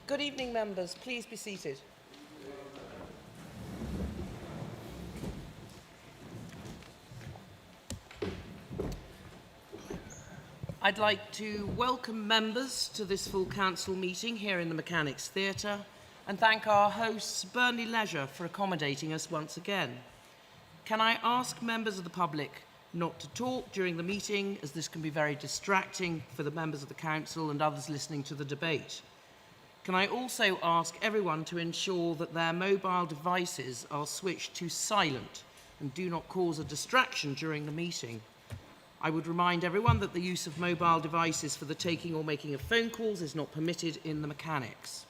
Good evening, members. Please be seated. I'd like to welcome members to this full council meeting here in the Mechanics Theatre and thank our hosts, Burnley Leisure, for accommodating us once again. Can I ask members of the public not to talk during the meeting, as this can be very distracting for the members of the council and others listening to the debate? Can I also ask everyone to ensure that their mobile devices are switched to silent and do not cause a distraction during the meeting? I would remind everyone that the use of mobile devices for the taking or making of phone calls is not permitted in the Mechanics.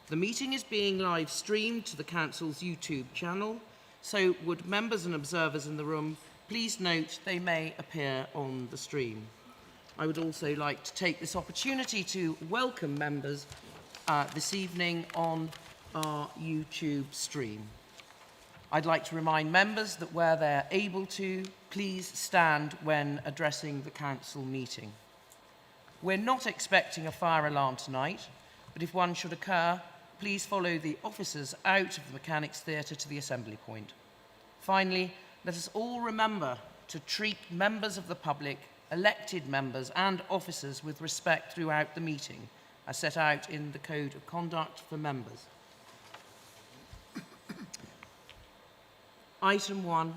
The meeting is being live streamed to the Council's YouTube channel, so would members and observers in the room please note they may appear on the stream. I would also like to take this opportunity to welcome members this evening on our YouTube stream. I'd like to remind members that where they're able to, please stand when addressing the council meeting. We're not expecting a fire alarm tonight, but if one should occur, please follow the officers out of the Mechanics Theatre to the assembly point. Finally, let us all remember to treat members of the public, elected members and officers with respect throughout the meeting, as set out in the Code of Conduct for members. Item 1.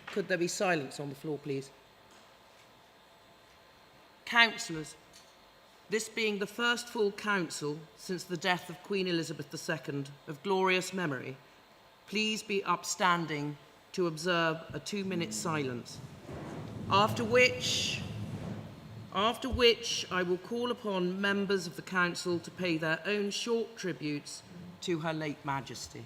Could there be silence on the floor, please? Councillors, this being the first full council since the death of Queen Elizabeth II of glorious memory, please be upstanding to observe a 2-minute silence, after which I will call upon members of the council to pay their own short tributes to Her late Majesty.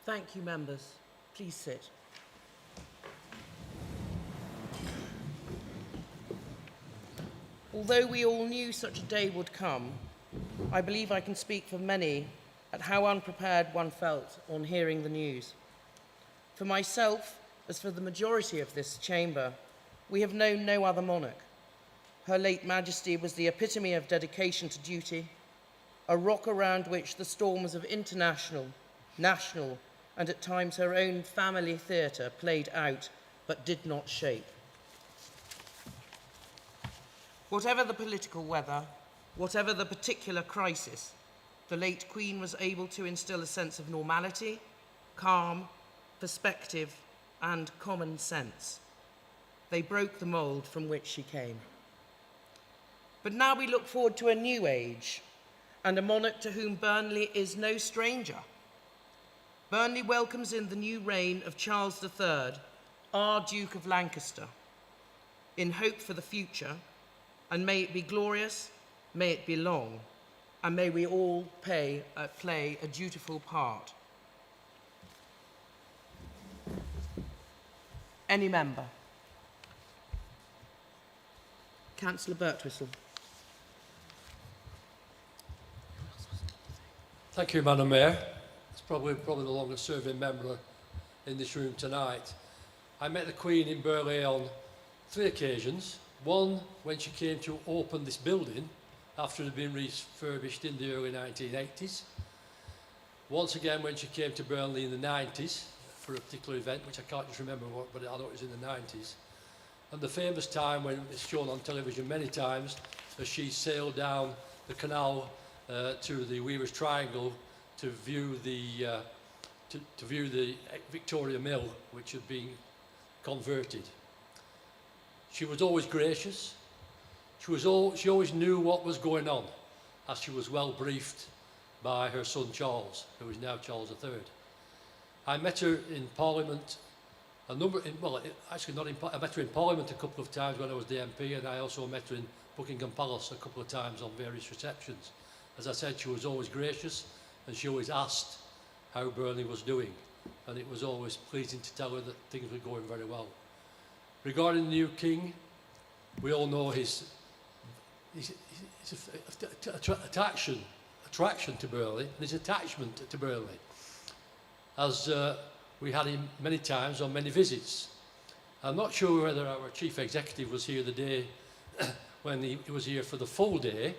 Thank you, members. Please sit. Although we all knew such a day would come, I believe I can speak for many at how unprepared one felt on hearing the news. For myself, as for the majority of this chamber, we have known no other monarch. Her late Majesty was the epitome of dedication to duty, a rock around which the storms of international, national, and at times her own family theatre played out but did not shape. Whatever the political weather, whatever the particular crisis, the late Queen was able to instill a sense of normality, calm, perspective, and common sense. They broke the mould from which she came. But now we look forward to a new age and a monarch to whom Burnley is no stranger. Burnley welcomes in the new reign of Charles III, our Duke of Lancaster, in hope for the future, and may it be glorious, may it be long, and may we all play a dutiful part. Any member? Councillor Birtwistle. Thank you, Madam Mayor. It's probably the longest serving member in this room tonight. I met the Queen in Burley on 3 occasions. One, when she came to open this building after it had been refurbished in the early 1980s. Once again, when she came to Burnley in the 90s for a particular event, which I can't just remember what, but I know it was in the 90s. And the famous time when it's shown on television many times as she sailed down the canal to the Weaver's Triangle to view the Victoria Mill, which had been converted. She was always gracious. She always knew what was going on, as she was well briefed by her son Charles, who is now Charles III. I met her in Parliament I met her in Parliament a couple of times when I was the MP, and I also met her in Buckingham Palace a couple of times on various receptions. As I said, she was always gracious, and she always asked how Burnley was doing, and it was always pleasing to tell her that things were going very well. Regarding the new king, we all know his attraction to Burnley and his attachment to Burnley, as we had him many times on many visits. I'm not sure whether our chief executive was here the day when he was here for the full day,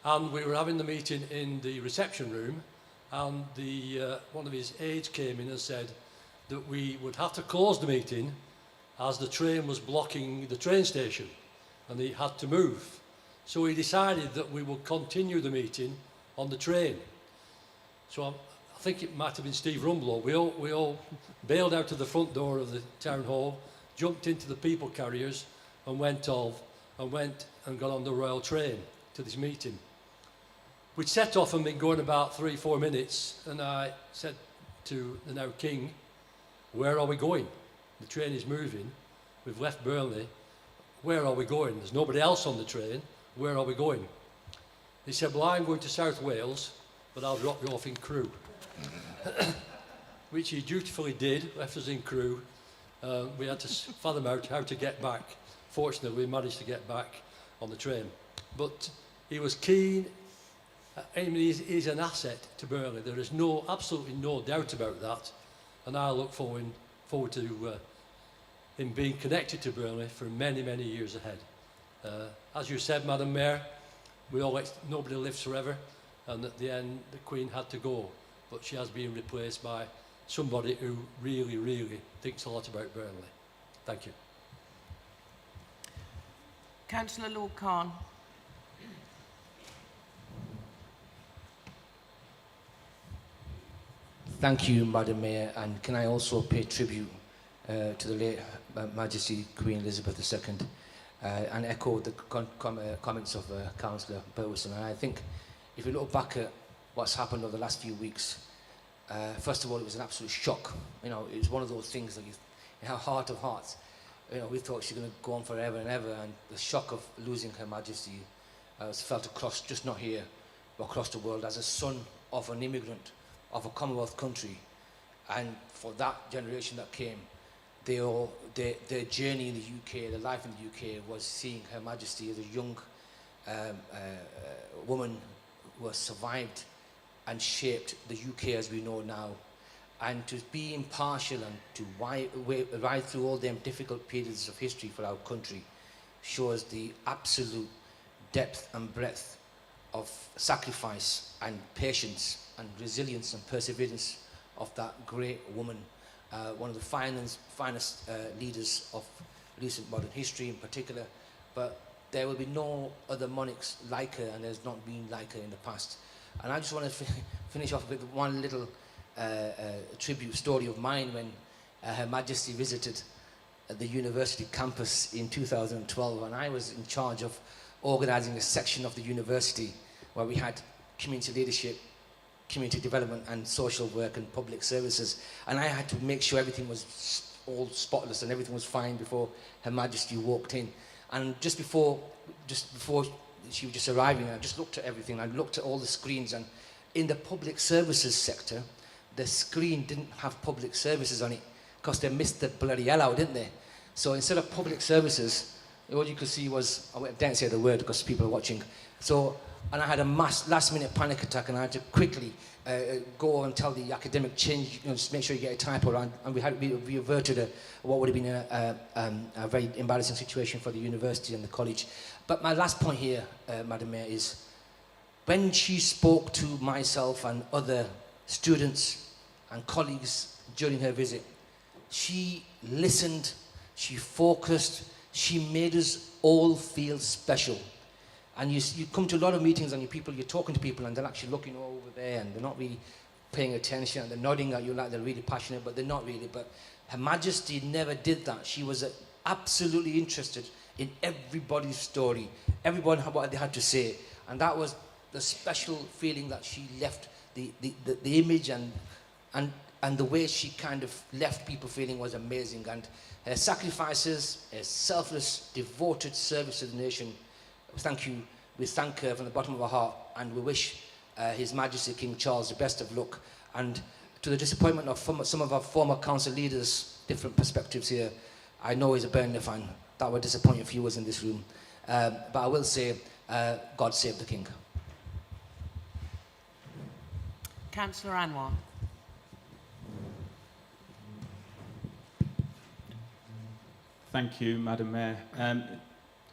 and we were having the meeting in the reception room, and one of his aides came in and said that we would have to close the meeting as the train was blocking the train station and he had to move. So he decided that we would continue the meeting on the train. So I think it might have been Steve Rumblow. We all bailed out of the front door of the town hall, jumped into the people carriers and went and got on the Royal train to this meeting. We'd set off and been going about 3-4 minutes, and I said to the now king, where are we going? The train is moving. We've left Burnley. Where are we going? There's nobody else on the train. Where are we going? He said, well, I'm going to South Wales, but I'll drop you off in Crewe. Which he dutifully did, left us in Crewe. We had to fathom out how to get back. Fortunately, we managed to get back on the train. But he was keen. I mean, he's an asset to Burnley. There is absolutely no doubt about that. And I look forward to him being connected to Burnley for many, many years ahead. As you said, Madam Mayor, nobody lives forever, and at the end, the Queen had to go. But she has been replaced by somebody who really, really thinks a lot about Burnley. Thank you. Councillor Lord Khan. Thank you, Madam Mayor, and can I also pay tribute to the late Majesty Queen Elizabeth II and echo the comments of Councillor Birtwistle. And I think if you look back at what's happened over the last few weeks, first of all, it was an absolute shock. You know, it was one of those things that in our heart of hearts, you know, we thought she was going to go on forever and ever, and the shock of losing Her Majesty was felt across, just not here, but across the world, as a son of an immigrant of a Commonwealth country. And for that generation that came, their journey in the UK, their life in the UK, was seeing Her Majesty as a young woman who has survived and shaped the UK as we know now. And to be impartial and to ride through all them difficult periods of history for our country shows the absolute depth and breadth of sacrifice and patience and resilience and perseverance of that great woman, one of the finest leaders of recent modern history in particular. But there will be no other monarchs like her, and there's not been like her in the past. And I just want to finish off with one little tribute story of mine. When Her Majesty visited the university campus in 2012, and I was in charge of organising a section of the university where we had community leadership, community development and social work and public services, and I had to make sure everything was all spotless and everything was fine before Her Majesty walked in. And just before she was just arriving, I just looked at everything. I looked at all the screens, and in the public services sector, the screen didn't have public services on it because they missed the bloody hell out, didn't they? So instead of public services, all you could see was, I didn't say the word because people are watching. So, and I had a last-minute panic attack, and I had to quickly go and tell the academic change, just make sure you get a typo, and we averted what would have been a very embarrassing situation for the university and the college. But my last point here, Madam Mayor, is when she spoke to myself and other students and colleagues during her visit, she listened, she focused, she made us all feel special. And you come to a lot of meetings and you're talking to people and they're actually looking over there and they're not really paying attention and they're nodding at you like they're really passionate, but they're not really. But Her Majesty never did that. She was absolutely interested in everybody's story, everyone what they had to say. And that was the special feeling that she left, the image and the way she kind of left people feeling was amazing. And her sacrifices, her selfless, devoted service to the nation, thank you. We thank her from the bottom of our heart, and we wish His Majesty King Charles the best of luck. And to the disappointment of some of our former council leaders, different perspectives here, I know he's a Burnley fan. That would disappoint a few of us in this room. But I will say, God save the King. Councillor Anwar. Thank you, Madam Mayor.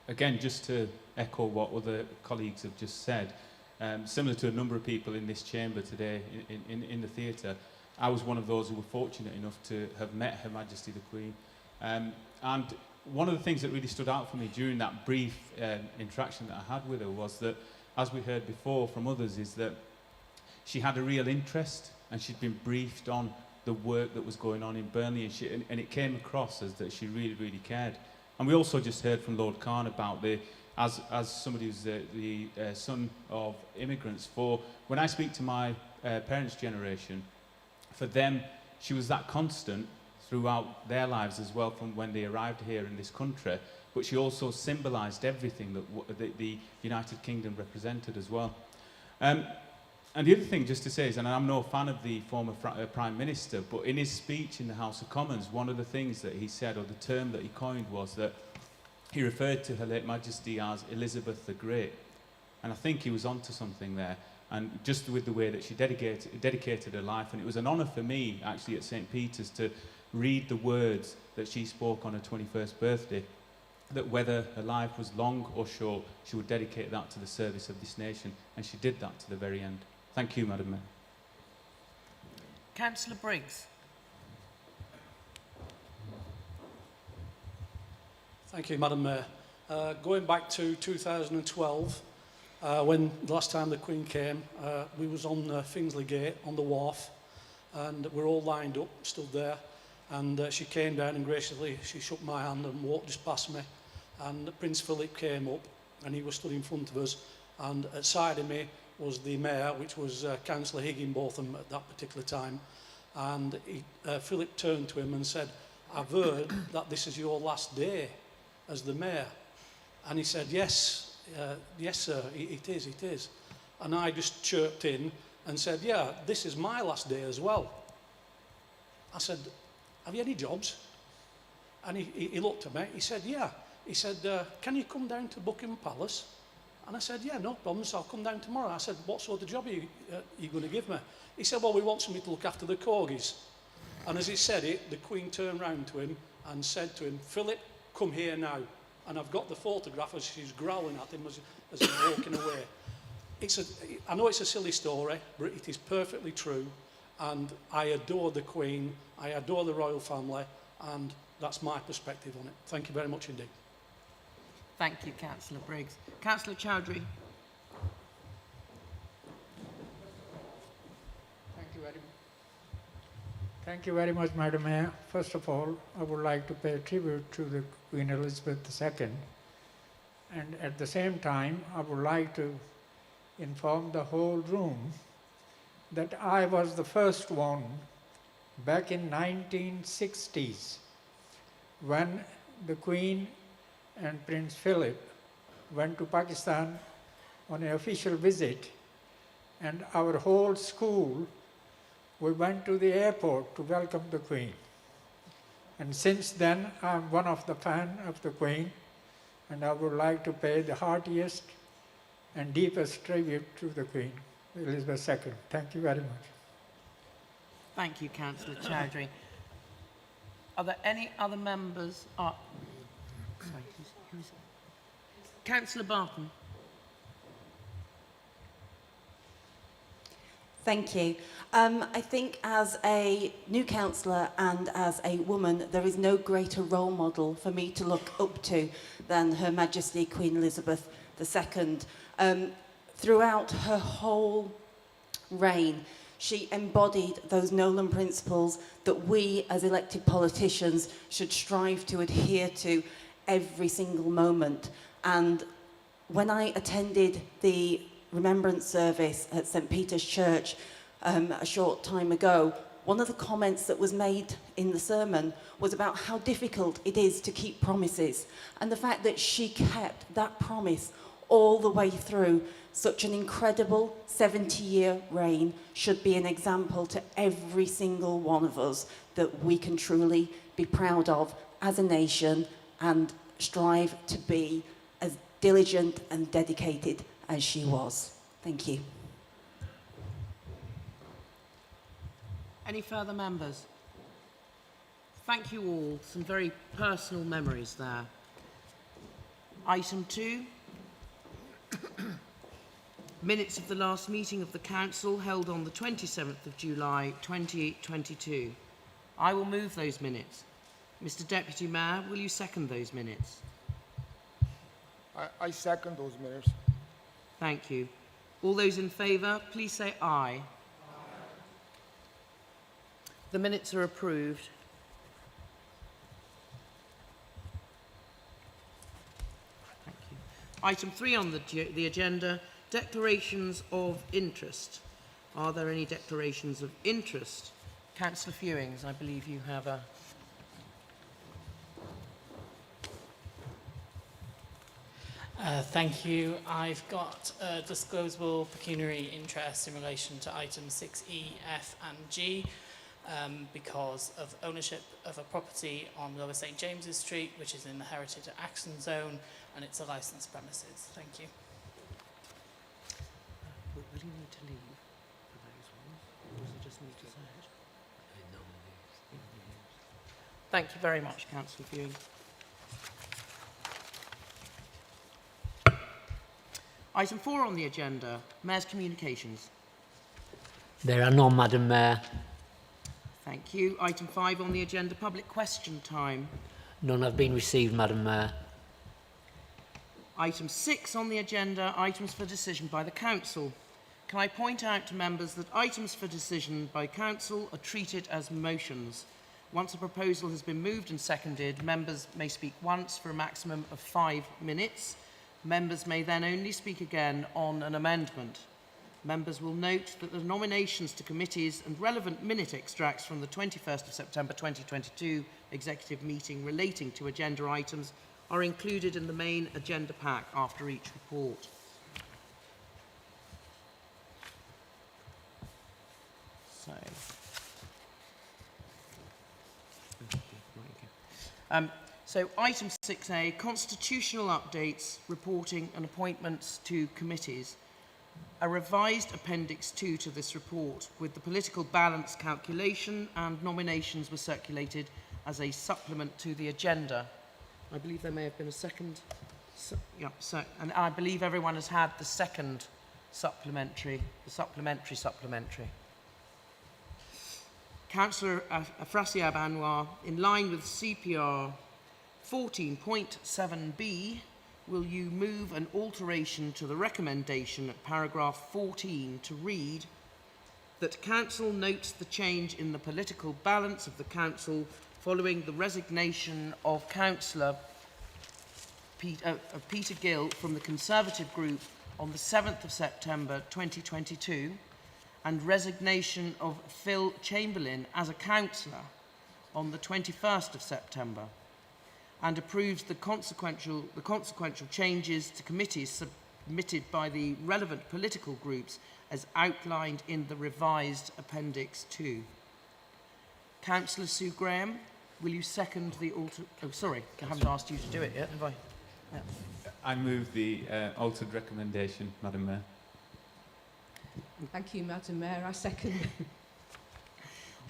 Again, just to echo what other colleagues have just said, similar to a number of people in this chamber today in the theatre, I was one of those who were fortunate enough to have met Her Majesty the Queen. And one of the things that really stood out for me during that brief interaction that I had with her was that, as we heard before from others, is that she had a real interest and she'd been briefed on the work that was going on in Burnley, and it came across as that she really, really cared. And we also just heard from Lord Khan about as somebody who's the son of immigrants, when I speak to my parents' generation, for them, she was that constant throughout their lives as well from when they arrived here in this country, but she also symbolised everything that the United Kingdom represented as well. And the other thing just to say is, and I'm no fan of the former Prime Minister, but in his speech in the House of Commons, one of the things that he said, or the term that he coined, was that he referred to Her late Majesty as Elizabeth the Great. And I think he was onto something there. And just with the way that she dedicated her life, and it was an honour for me, actually, at St. Peter's to read the words that she spoke on her 21st birthday, that whether her life was long or short, she would dedicate that to the service of this nation, and she did that to the very end. Thank you, Madam Mayor. Councillor Briggs. Thank you, Madam Mayor. Going back to 2012, when the last time the Queen came, we was on Fingsley Gate on the wharf, and we're all lined up, stood there, and she came down and graciously she shook my hand and walked just past me, and Prince Philip came up and he was stood in front of us, and at side of me was the Mayor, which was Councillor Higginbotham at that particular time, and Philip turned to him and said, "I've heard that this is your last day as the Mayor." And he said, yes, sir, it is. And I just chirped in and said, yeah, this is my last day as well. I said, have you any jobs? And he looked at me, he said, yeah. He said, can you come down to Buckingham Palace? And I said, yeah, no problems, I'll come down tomorrow. I said, what sort of job are you going to give me? He said, well, we want somebody to look after the corgis. And as he said it, the Queen turned round to him and said to him, Philip, come here now. And I've got the photograph as she's growling at him as he's walking away. I know it's a silly story, but it is perfectly true. And I adore the Queen, I adore the royal family, and that's my perspective on it. Thank you very much indeed. Thank you, Councillor Briggs. Councillor Chowdhury. Thank you very Thank you very much, Madam Mayor. First of all, I would like to pay tribute to the Queen Elizabeth II. And at the same time, I would like to inform the whole room that I was the first one back in 1960s when the Queen and Prince Philip went to Pakistan on an official visit, and our whole school, we went to the airport to welcome the Queen. And since then, I'm one of the fans of the Queen, and I would like to pay the heartiest and deepest tribute to the Queen, Elizabeth II. Thank you very much. Thank you, Councillor Chowdhury. Are there any other members? Sorry, who's Councillor Barton. Thank you. I think as a new councillor and as a woman, there is no greater role model for me to look up to than Her Majesty Queen Elizabeth II. Throughout her whole reign, she embodied those Nolan principles that we as elected politicians should strive to adhere to every single moment. And when I attended the remembrance service at St. Peter's Church a short time ago, one of the comments that was made in the sermon was about how difficult it is to keep promises, and the fact that she kept that promise all the way through such an incredible 70-year reign should be an example to every single one of us that we can truly be proud of as a nation and strive to be as diligent and dedicated as she was. Thank you. Any further members? Thank you all. Some very personal memories there. Item 2. Minutes of the last meeting of the Council held on the 27th of July 2022. I will move those minutes. Mr. Deputy Mayor, will you second those minutes? I second those minutes. Thank you. All those in favour, please say aye. The minutes are approved. Thank you. Item 3 on the agenda, declarations of interest. Are there any declarations of interest? Councillor Fewings, I believe you have a... Thank you. I've got disclosable pecuniary interest in relation to items 6E, F and G because of ownership of a property on Lower St James's Street, which is in the Heritage Action Zone, and it's a licensed premises. Thank you. Will you need to leave for those ones, or does he just need to say it? Thank you very much, Councillor Fewings. Item 4 on the agenda, Mayor's communications. There are none, Madam Mayor. Thank you. Item 5 on the agenda, public question time. None have been received, Madam Mayor. Item 6 on the agenda, items for decision by the Council. Can I point out to members that items for decision by Council are treated as motions. Once a proposal has been moved and seconded, members may speak once for a maximum of 5 minutes. Members may then only speak again on an amendment. Members will note that the nominations to committees and relevant minute extracts from the 21st of September 2022 executive meeting relating to agenda items are included in the main agenda pack after each report. So item 6A, constitutional updates, reporting and appointments to committees. A revised Appendix 2 to this report with the political balance calculation and nominations were circulated as a supplement to the agenda. I believe there may have been a second, and I believe everyone has had the second supplementary. Councillor Afrasiab Anwar, in line with CPR 14.7b, will you move an alteration to the recommendation at paragraph 14 to read, that Council notes the change in the political balance of the Council following the resignation of Councillor Peter Gill from the Conservative Group on the 7th of September 2022 and resignation of Phil Chamberlain as a councillor on the 21st of September, and approves the consequential changes to committees submitted by the relevant political groups as outlined in the revised Appendix 2. Councillor Sue Graham, will you second the alter... Oh, sorry, I haven't asked you to do it yet, have I? Yeah. I move the altered recommendation, Madam Mayor. Thank you, Madam Mayor. I second.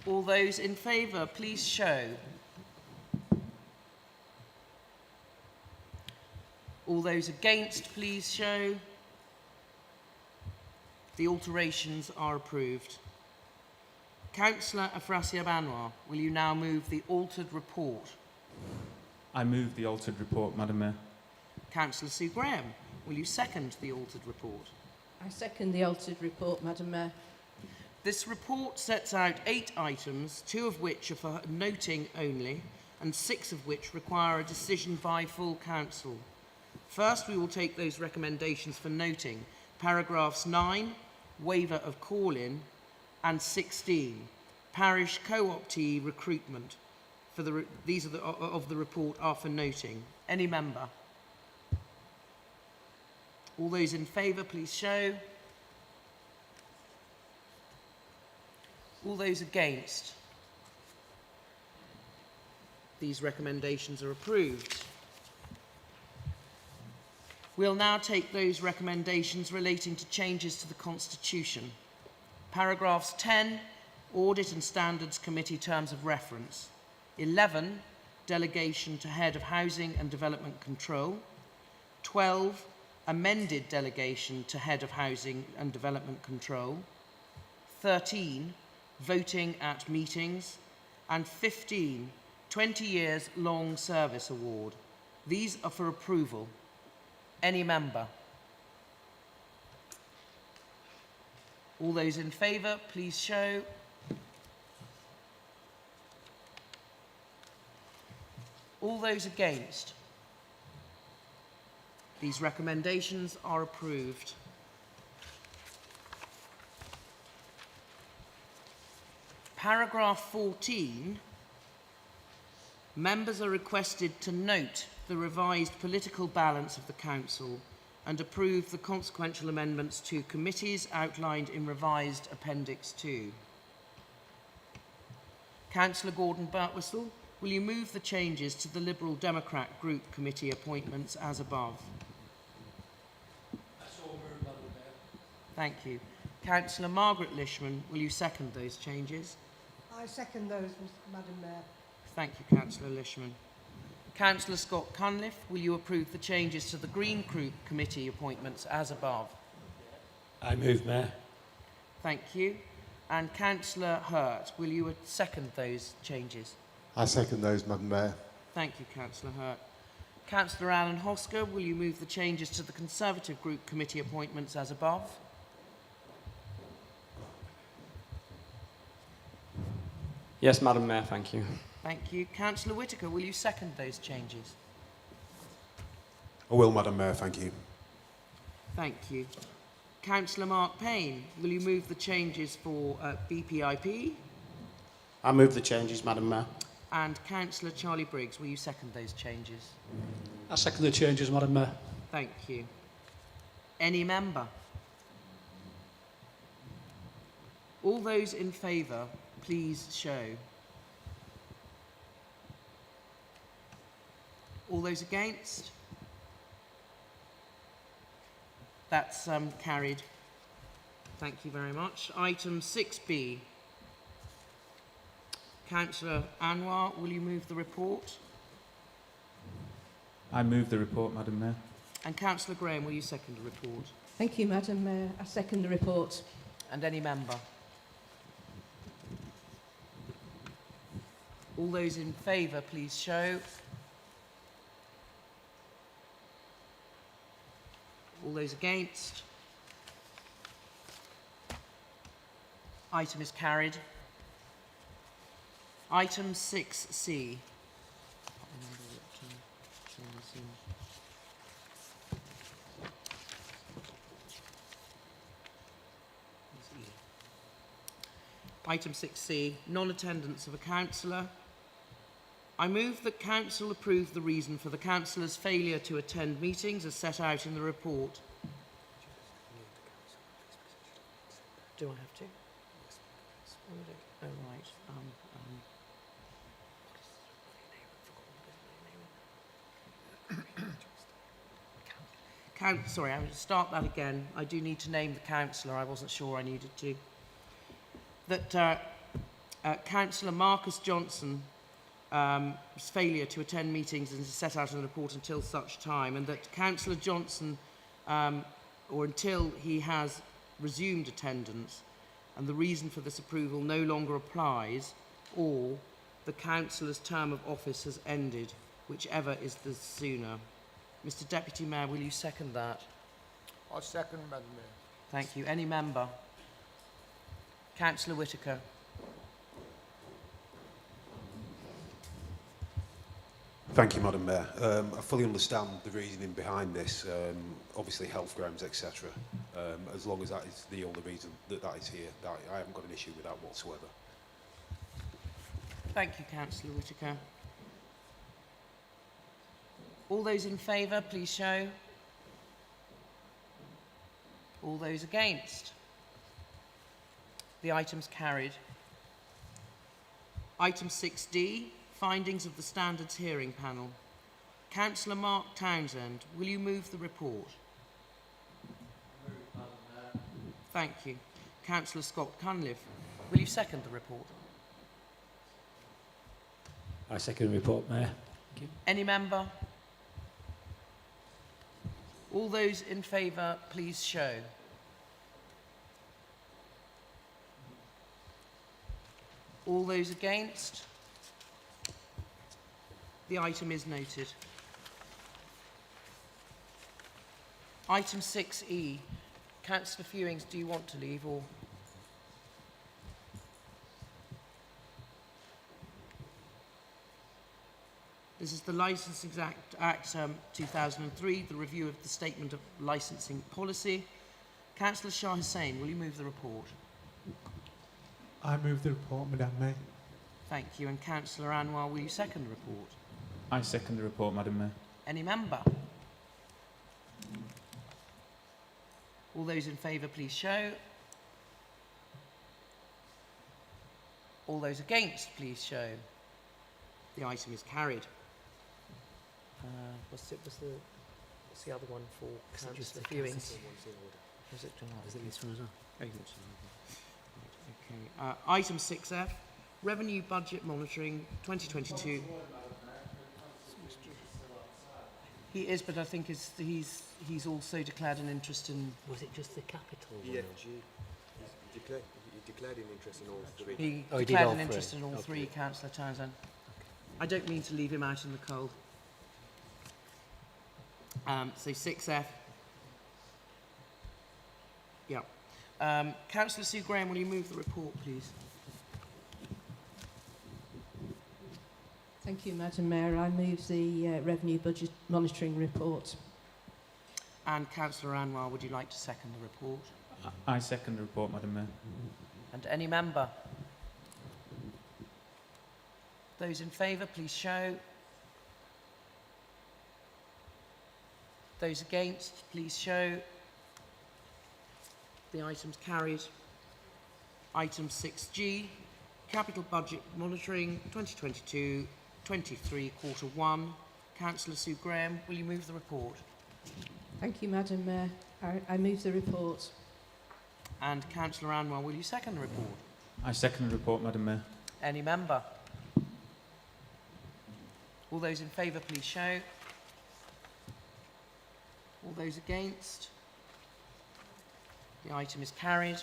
All those in favour, please show. All those against, please show. The alterations are approved. Councillor Afrasiab Anwar, will you now move the altered report? I move the altered report, Madam Mayor. Councillor Sue Graham, will you second the altered report? I second the altered report, Madam Mayor. This report sets out 8 items, 2 of which are for noting only, and 6 of which require a decision by full council. First, we will take those recommendations for noting. Paragraphs 9, waiver of call-in, and 16, parish co-optee recruitment. These are of the report are for noting. Any member? All those in favour, please show. All those against? These recommendations are approved. We'll now take those recommendations relating to changes to the Constitution. Paragraphs 10, Audit and Standards Committee Terms of Reference. 11, Delegation to Head of Housing and Development Control. 12, Amended Delegation to Head of Housing and Development Control. 13, Voting at Meetings. And 15, 20 Years Long Service Award. These are for approval. Any member? All those in favour, please show. All those against? These recommendations are approved. Paragraph 14, members are requested to note the revised political balance of the Council and approve the consequential amendments to committees outlined in revised Appendix 2. Councillor Gordon Birtwistle, will you move the changes to the Liberal Democrat Group Committee appointments as above? I so move, Madam Mayor. Thank you. Councillor Margaret Lishman, will you second those changes? I second those, Madam Mayor. Thank you, Councillor Lishman. Councillor Scott Cunliffe, will you approve the changes to the Green Group Committee appointments as above? I move, Mayor. Thank you. And Councillor Hurt, will you second those changes? I second those, Madam Mayor. Thank you, Councillor Hurt. Councillor Alan Hosker, will you move the changes to the Conservative Group Committee appointments as above? Yes, Madam Mayor, thank you. Thank you. Councillor Whitaker, will you second those changes? I will, Madam Mayor, thank you. Thank you. Councillor Mark Payne, will you move the changes for BPIP? I move the changes, Madam Mayor. And Councillor Charlie Briggs, will you second those changes? I second the changes, Madam Mayor. Thank you. Any member? All those in favour, please show. All those against? That's carried. Thank you very much. Item 6B. Councillor Anwar, will you move the report? I move the report, Madam Mayor. And Councillor Graham, will you second the report? Thank you, Madam Mayor. I second the report. And any member? All those in favour, please show. All those against? Item is carried. Item 6C. Item 6C, non-attendance of a councillor. I move that council approve the reason for the councillor's failure to attend meetings as set out in the report. Do I have to? Oh, right. Sorry, I'm going to start that again. I do need to name the councillor. I wasn't sure I needed to. That Councillor Marcus Johnson failure to attend meetings is set out in the report until such time, and that Councillor Johnson, or until he has resumed attendance, and the reason for this approval no longer applies, or the councillor's term of office has ended, whichever is the sooner. Mr. Deputy Mayor, will you second that? I second, Madam Mayor. Thank you. Any member? Councillor Whitaker. Thank you, Madam Mayor. I fully understand the reasoning behind this, obviously health grounds, etc. As long as that is the only reason that is here, I haven't got an issue with that whatsoever. Thank you, Councillor Whitaker. All those in favour, please show. All those against. The item's carried. Item 6D, findings of the Standards Hearing Panel. Councillor Mark Townsend, will you move the report? Thank you. Councillor Scott Cunliffe, will you second the report? I second the report, Mayor. Thank you. Any member? All those in favour, please show. All those against? The item is noted. Item 6E. Councillor Fewings, do you want to leave or? This is the Licensing Act 2003, the review of the Statement of Licensing Policy. Councillor Shah Hussain, will you move the report? I move the report, Madam Mayor. Thank you. And Councillor Anwar, will you second the report? I second the report, Madam Mayor. Any member? All those in favour, please show. All those against, please show. The item is carried. What's the other one for Councillor Fewings? Was it this one as well? Oh, you want to- right, okay. Item 6F, Revenue Budget Monitoring 2022. He is, but I think he's also declared an interest in. Was it just the capital one? EFG. He declared an interest in all three. He Oh, he did declared all an three. interest in all Okay. three, Councillor Townsend. I don't mean to leave him out in the cold. So 6F. Yeah. Councillor Sue Graham, will you move the report, please? Thank you, Madam Mayor. I move the Revenue Budget Monitoring Report. And Councillor Anwar, would you like to second the report? I second the report, Madam Mayor. And any member? Those in favour, please show. Those against, please show. The item's carried. Item 6G, Capital Budget Monitoring 2022-23, Quarter 1. Councillor Sue Graham, will you move the report? Thank you, Madam Mayor. I move the report. And Councillor Anwar, will you second the report? I second the report, Madam Mayor. Any member? All those in favour, please show. All those against? The item is carried.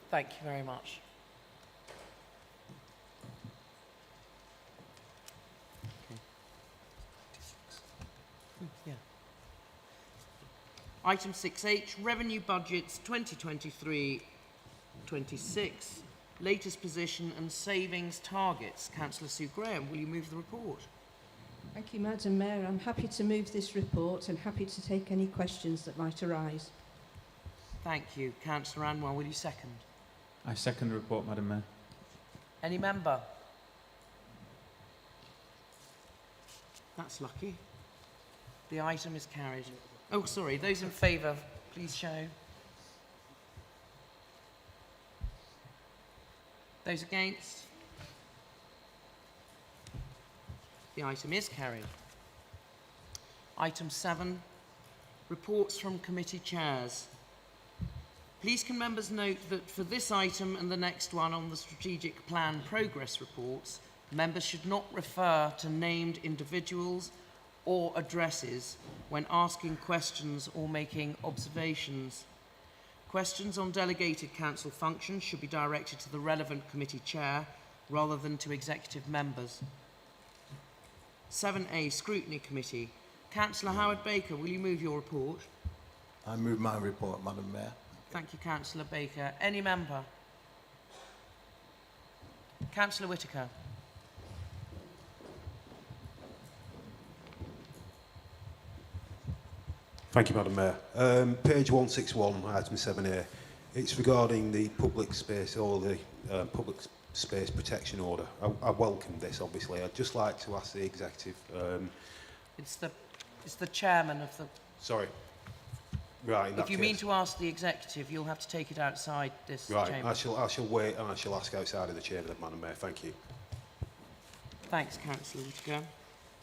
Thank you very much. Okay. Yeah. Item 6H, Revenue Budgets 2023-26, latest position and savings targets. Councillor Sue Graham, will you move the report? Thank you, Madam Mayor. I'm happy to move this report and happy to take any questions that might arise. Thank you. Councillor Anwar, will you second? I second the report, Madam Mayor. Any member? That's lucky. The item is carried. Oh, sorry. Those in favour, please show. Those against? The item is carried. Item 7, reports from committee chairs. Please can members note that for this item and the next one on the strategic plan progress reports, members should not refer to named individuals or addresses when asking questions or making observations. Questions on delegated council functions should be directed to the relevant committee chair rather than to executive members. 7A, Scrutiny Committee. Councillor Howard Baker, will you move your report? I move my report, Madam Mayor. Thank you, Councillor Baker. Any member? Councillor Whitaker. Thank you, Madam Mayor. Page 161, item 7A. It's regarding the public space or the public space protection order. I welcome this, obviously. I'd just like to ask the executive. It's the chairman of the. Sorry. Right. In If that you case. mean to ask the executive, you'll have to take it outside this Right. chamber. I shall wait and I shall ask outside of the chamber, Madam Mayor. Thank you. Thanks, Councillor Whitaker.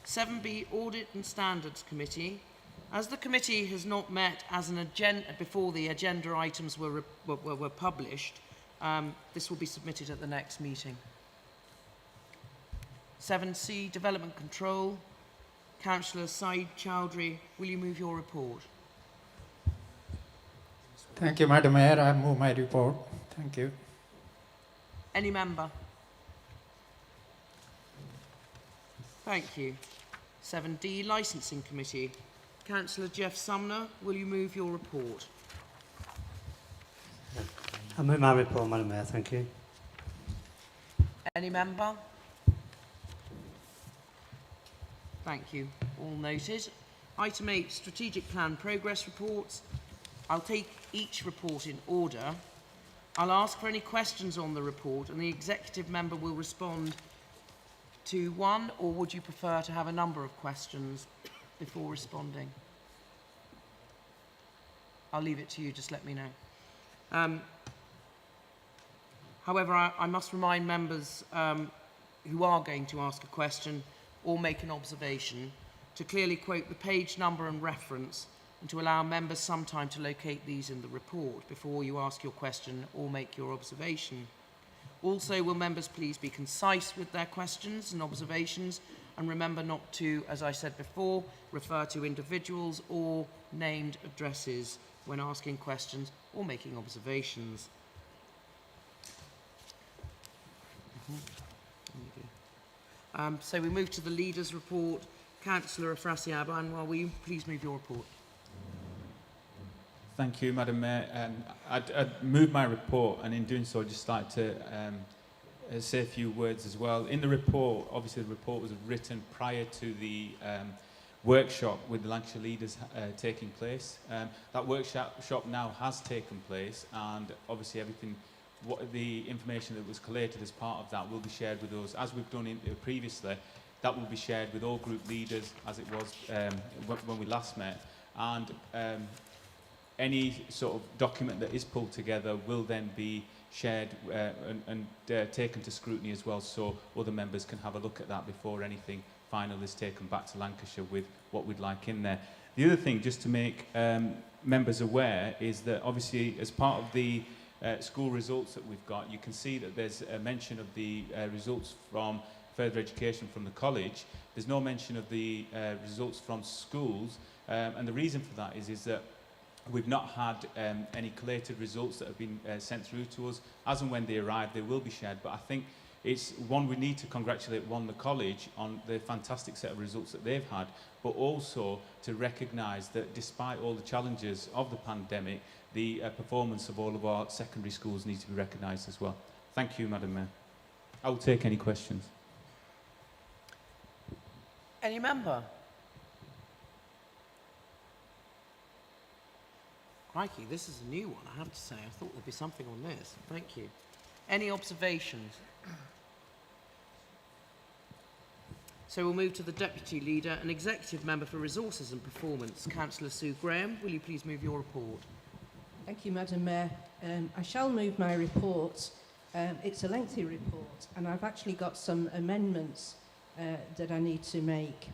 7B, Audit and Standards Committee. As the committee has not met as an agenda before the agenda items were published, this will be submitted at the next meeting. 7C, Development Control. Councillor Saeed Chowdhury, will you move your report? Thank you, Madam Mayor. I move my report. Thank you. Any member? Thank you. 7D, Licensing Committee. Councillor Jeff Sumner, will you move your report? I move my report, Madam Mayor. Thank you. Any member? Thank you. All noted. Item 8, Strategic Plan Progress Reports. I'll take each report in order. I'll ask for any questions on the report and the executive member will respond to one, or would you prefer to have a number of questions before responding? I'll leave it to you, just let me know. However, I must remind members who are going to ask a question or make an observation to clearly quote the page number and reference and to allow members some time to locate these in the report before you ask your question or make your observation. Also, will members please be concise with their questions and observations and remember not to, as I said before, refer to individuals or named addresses when asking questions or making observations. So we move to the leaders' report. Councillor Afrasiab Anwar, will you please move your report? Thank you, Madam Mayor. I'd move my report, and in doing so, I'd just like to say a few words as well. In the report, obviously the report was written prior to the workshop with the Lancashire leaders taking place. That workshop now has taken place, and obviously everything, the information that was collated as part of that will be shared with us, as we've done previously. That will be shared with all group leaders, as it was when we last met, and any sort of document that is pulled together will then be shared and taken to scrutiny as well, so other members can have a look at that before anything final is taken back to Lancashire with what we'd like in there. The other thing, just to make members aware, is that obviously as part of the school results that we've got, you can see that there's a mention of the results from further education from the college. There's no mention of the results from schools, and the reason for that is that we've not had any collated results that have been sent through to us. As and when they arrive, they will be shared, but I think It's one, we need to congratulate the college on the fantastic set of results that they've had, but also to recognise that despite all the challenges of the pandemic, the performance of all of our secondary schools needs to be recognised as well. Thank you, Madam Mayor. I will take any questions. Any member? Crikey, this is a new one, I have to say. I thought there'd be something on this. Thank you. Any observations? So we'll move to the Deputy Leader and Executive Member for Resources and Performance, Councillor Sue Graham. Will you please move your report? Thank you, Madam Mayor. I shall move my report. It's a lengthy report, and I've actually got some amendments that I need to make.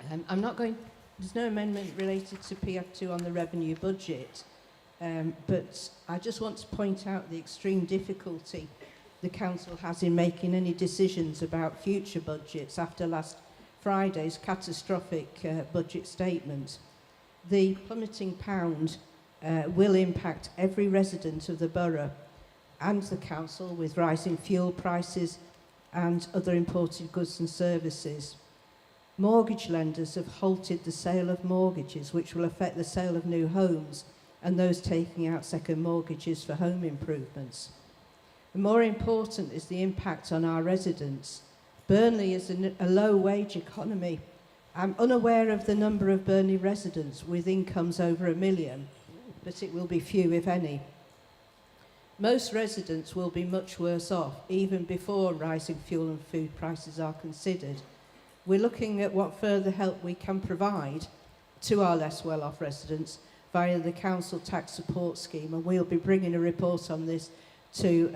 There's no amendment related to PF2 on the revenue budget, but I just want to point out the extreme difficulty the Council has in making any decisions about future budgets after last Friday's catastrophic budget statement. The plummeting pound will impact every resident of the borough and the Council with rising fuel prices and other imported goods and services. Mortgage lenders have halted the sale of mortgages, which will affect the sale of new homes and those taking out second mortgages for home improvements. And more important is the impact on our residents. Burnley is a low-wage economy. I'm unaware of the number of Burnley residents with incomes over £1 million, but it will be few, if any. Most residents will be much worse off, even before rising fuel and food prices are considered. We're looking at what further help we can provide to our less well-off residents via the Council Tax Support Scheme, and we'll be bringing a report on this to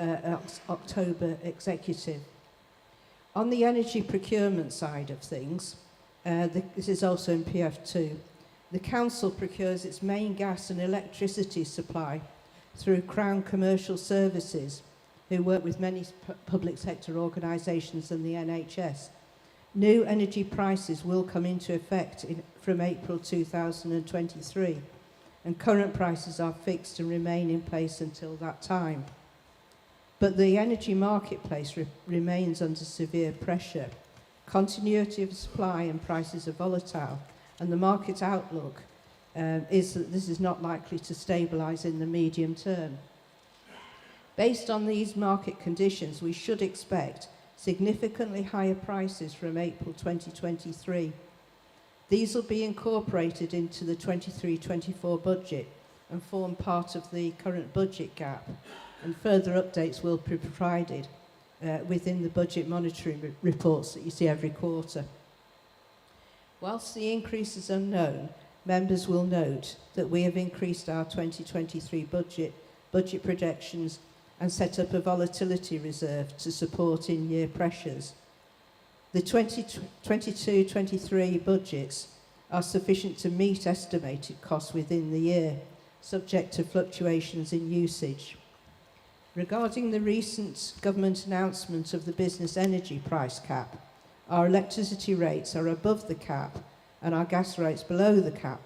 October Executive. On the energy procurement side of things, this is also in PF2, the Council procures its main gas and electricity supply through Crown Commercial Services, who work with many public sector organisations and the NHS. New energy prices will come into effect from April 2023, and current prices are fixed and remain in place until that time. But the energy marketplace remains under severe pressure. Continuity of supply and prices are volatile, and the market outlook is that this is not likely to stabilise in the medium term. Based on these market conditions, we should expect significantly higher prices from April 2023. These will be incorporated into the 23-24 budget and form part of the current budget gap, and further updates will be provided within the budget monitoring reports that you see every quarter. Whilst the increase is unknown, members will note that we have increased our 2023 budget projections and set up a volatility reserve to support in-year pressures. The 2022-23 budgets are sufficient to meet estimated costs within the year, subject to fluctuations in usage. Regarding the recent government announcement of the business energy price cap, our electricity rates are above the cap and our gas rates below the cap.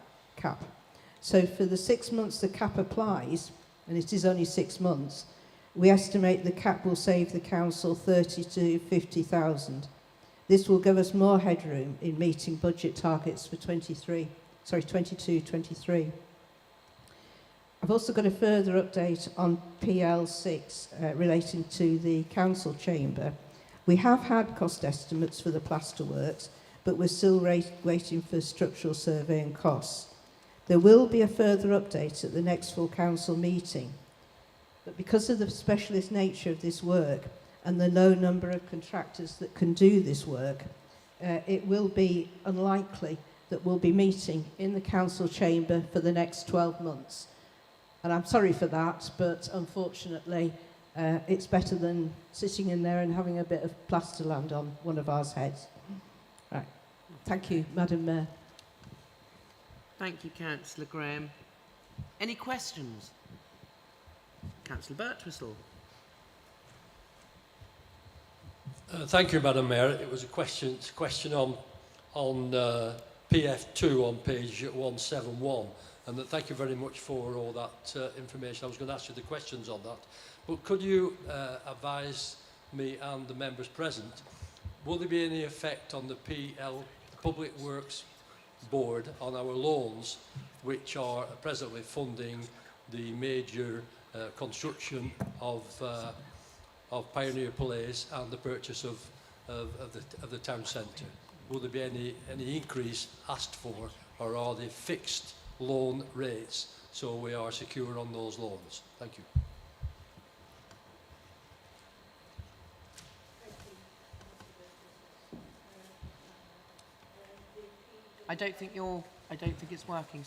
So for the 6 months the cap applies, and it is only 6 months, we estimate the cap will save the council 30 to 50,000. This will give us more headroom in meeting budget targets for 22-23. I've also got a further update on PL6 relating to the council chamber. We have had cost estimates for the plasterworks, but we're still waiting for structural survey and costs. There will be a further update at the next full council meeting, but because of the specialist nature of this work and the low number of contractors that can do this work, it will be unlikely that we'll be meeting in the council chamber for the next 12 months. And I'm sorry for that, but unfortunately, it's better than sitting in there and having a bit of plaster land on one of our heads. Right. Thank you, Madam Mayor. Thank you, Councillor Graham. Any questions? Councillor Birtwistle. Thank you, Madam Mayor. It was a question on PF2 on page 171. And thank you very much for all that information. I was going to ask you the questions on that. But could you advise me and the members present, will there be any effect on the PL, Public Works Board, on our loans, which are presently funding the major construction of Pioneer Place and the purchase of the town centre? Will there be any increase asked for, or are they fixed loan rates so we are secure on those loans? Thank you. I don't think it's working.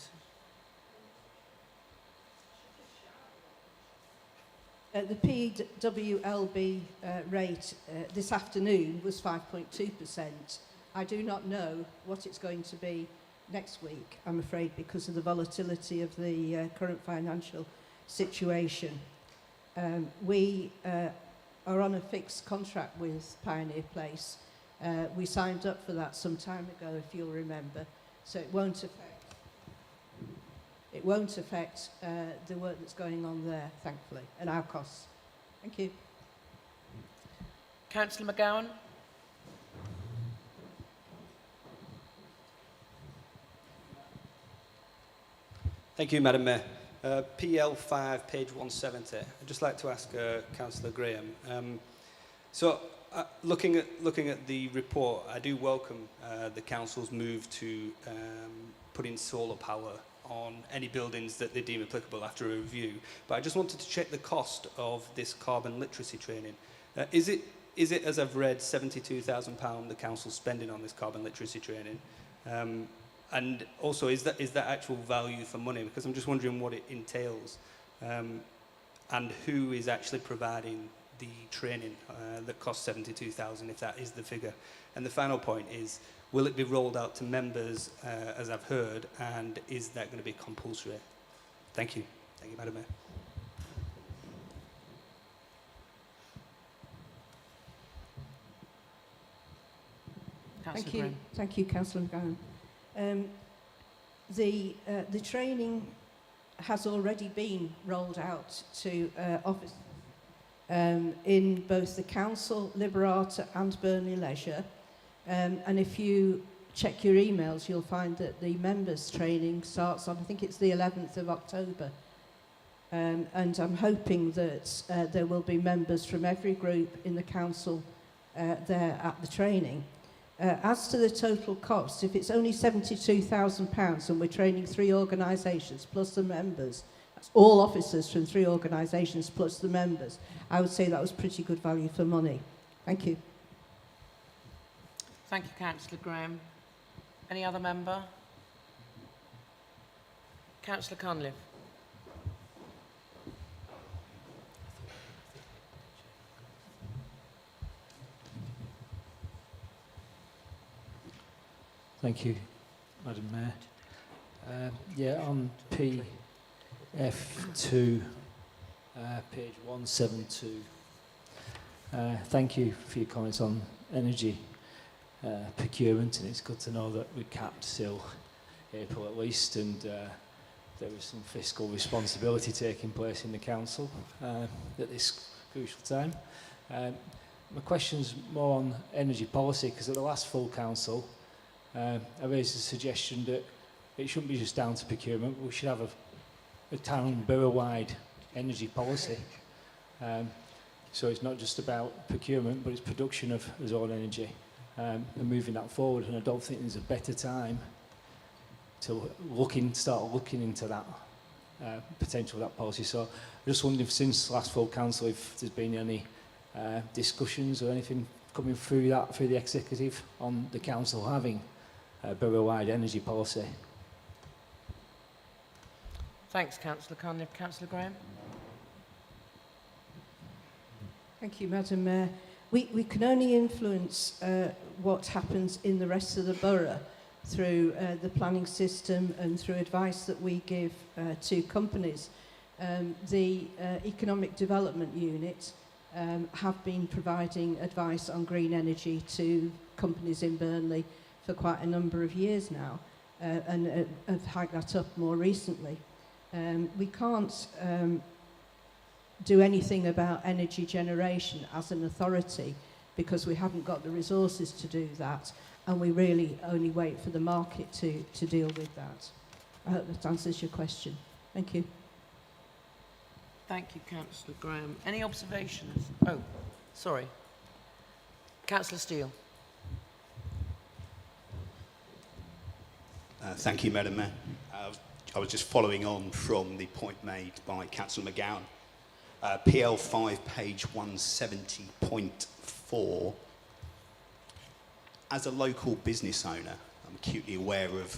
The PWLB rate this afternoon was 5.2%. I do not know what it's going to be next week, I'm afraid, because of the volatility of the current financial situation. We are on a fixed contract with Pioneer Place. We signed up for that some time ago, if you'll remember, so it won't affect the work that's going on there, thankfully, and our costs. Thank you. Councillor McGowan. Thank you, Madam Mayor. PL5, page 170. I'd just like to ask Councillor Graham. Looking at the report, I do welcome the council's move to put in solar power on any buildings that they deem applicable after a review. But I just wanted to check the cost of this carbon literacy training. Is it, as I've read, £72,000 the council's spending on this carbon literacy training? And also, is that actual value for money? Because I'm just wondering what it entails, and who is actually providing the training that costs £72,000, if that is the figure. And the final point is, will it be rolled out to members, as I've heard, and is that going to be compulsory? Thank you. Thank you, Madam Mayor. Thank you, Councillor McGowan. The training has already been rolled out to office in both the Council, Liberata and Burnley Leisure. And if you check your emails, you'll find that the members' training starts on, I think it's the 11th of October. And I'm hoping that there will be members from every group in the Council there at the training. As to the total cost, if it's only £72,000 and we're training 3 organisations plus the members, that's all officers from 3 organisations plus the members, I would say that was pretty good value for money. Thank you. Thank you, Councillor Graham. Any other member? Councillor Cunliffe. Thank you, Madam Mayor. On PF2, page 172, thank you for your comments on energy procurement, and it's good to know that we capped till April at least, and there was some fiscal responsibility taking place in the council at this crucial time. My question's more on energy policy, because at the last full council, I raised a suggestion that it shouldn't be just down to procurement, we should have a town borough-wide energy policy. So it's not just about procurement, but it's production of its own energy, and moving that forward. And I don't think there's a better time to start looking into that potential of that policy. So I just wondered if since last full council, if there's been any discussions or anything coming through the executive on the council having a borough-wide energy policy. Thanks, Councillor Cunliffe. Councillor Graham. Thank you, Madam Mayor. We can only influence what happens in the rest of the borough through the planning system and through advice that we give to companies. The Economic Development Unit have been providing advice on green energy to companies in Burnley for quite a number of years now, and have hiked that up more recently. We can't do anything about energy generation as an authority, because we haven't got the resources to do that, and we really only wait for the market to deal with that. I hope that answers your question. Thank you. Thank you, Councillor Graham. Any observations? Oh, sorry. Councillor Steele. Thank you, Madam Mayor. I was just following on from the point made by Councillor McGowan. PL5, page 170.4. As a local business owner, I'm acutely aware of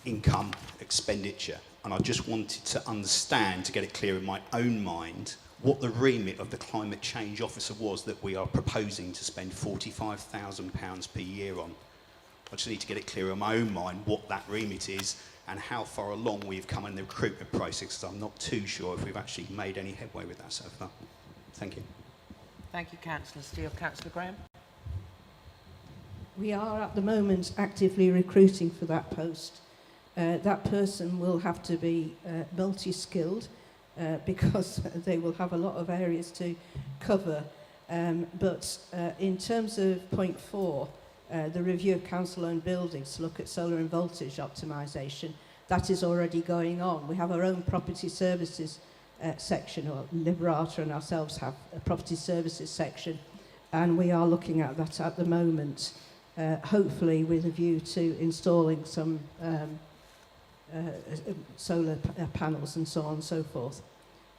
income, expenditure, and I just wanted to understand, to get it clear in my own mind, what the remit of the Climate Change Officer was that we are proposing to spend £45,000 per year on. I just need to get it clear in my own mind what that remit is and how far along we've come in the recruitment process, because I'm not too sure if we've actually made any headway with that so far. Thank you. Thank you, Councillor Steele. Councillor Graham. We are at the moment actively recruiting for that post. That person will have to be multi-skilled because they will have a lot of areas to cover. But in terms of point 4, the review of council-owned buildings to look at solar and voltage optimisation, that is already going on. We have our own property services section, or Liberata and ourselves have a property services section, and we are looking at that at the moment, hopefully with a view to installing some solar panels and so on and so forth.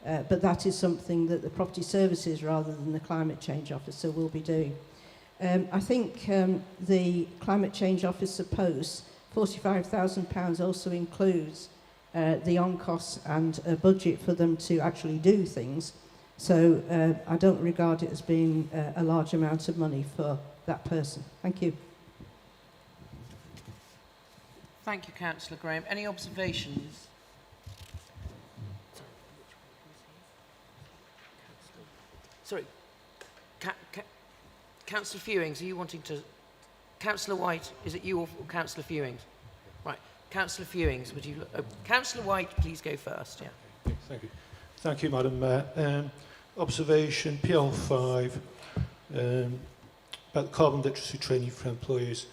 But that is something that the property services rather than the climate change officer will be doing. I think the climate change officer post, £45,000 also includes the on-costs and a budget for them to actually do things. So I don't regard it as being a large amount of money for that person. Thank you. Thank you, Councillor Graham. Any observations? Sorry. Councillor Fewings, are you wanting to... Councillor White, is it you or Councillor Fewings? Right. Councillor Fewings, would you... Councillor White, please go first. Yeah. Thank you. Thank you, Madam Mayor. Observation, PL5, about carbon literacy training for employees.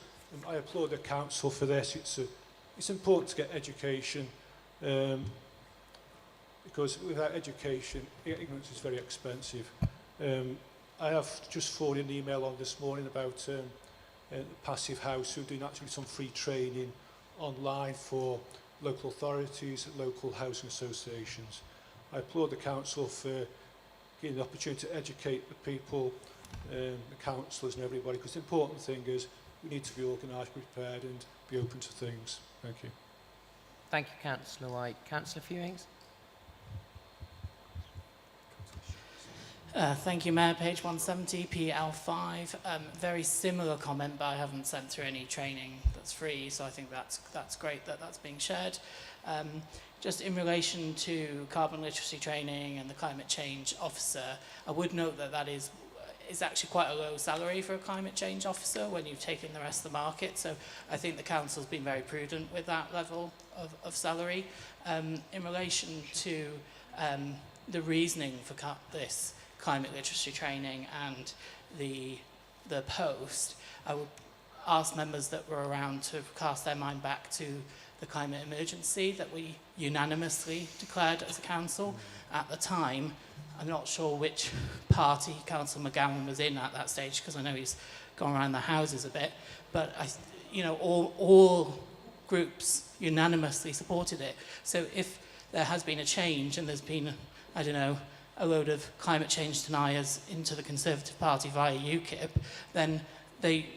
I applaud the council for this. It's important to get education because without education, ignorance is very expensive. I have just forwarded an email on this morning about Passive House, who are doing actually some free training online for local authorities, local housing associations. I applaud the council for getting the opportunity to educate the people, the councillors and everybody, because the important thing is we need to be organised, prepared and be open to things. Thank you. Thank you, Councillor White. Councillor Fewings? Thank you, Mayor. Page 170, PL5. Very similar comment, but I haven't sent through any training that's free, so I think that's great that that's being shared. Just in relation to carbon literacy training and the climate change officer, I would note that that is actually quite a low salary for a climate change officer when you've taken the rest of the market. So I think the council's been very prudent with that level of salary. In relation to the reasoning for this climate literacy training and the post, I would ask members that were around to cast their mind back to the climate emergency that we unanimously declared as a council at the time. I'm not sure which party Councillor McGowan was in at that stage, because I know he's gone around the houses a bit, but all groups unanimously supported it. So if there has been a change and there's been, I don't know, a load of climate change deniers into the Conservative Party via UKIP, then they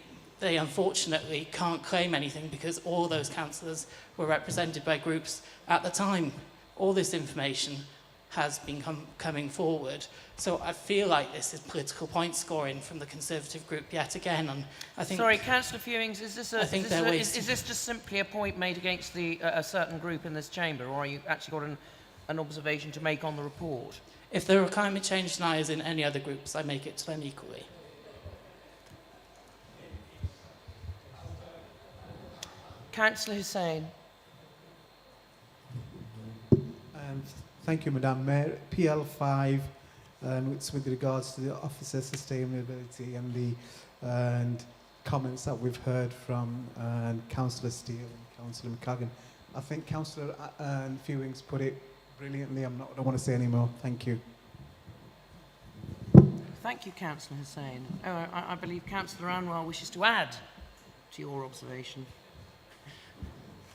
unfortunately can't claim anything because all those councillors were represented by groups at the time. All this information has been coming forward. So I feel like this is political point scoring from the Conservative group yet again. And I think... Sorry, Councillor Fewings, is this just simply a point made against a certain group in this chamber, or are you actually got an observation to make on the report? If there are climate change deniers in any other groups, I make it to them equally. Councillor Hussain. Thank you, Madam Mayor. PL5, it's with regards to the Officer Sustainability and comments that we've heard from Councillor Steele and Councillor McCagan. I think Councillor Fewings put it brilliantly. I don't want to say any more. Thank you. Thank you, Councillor Hussain. I believe Councillor Anwar wishes to add to your observation.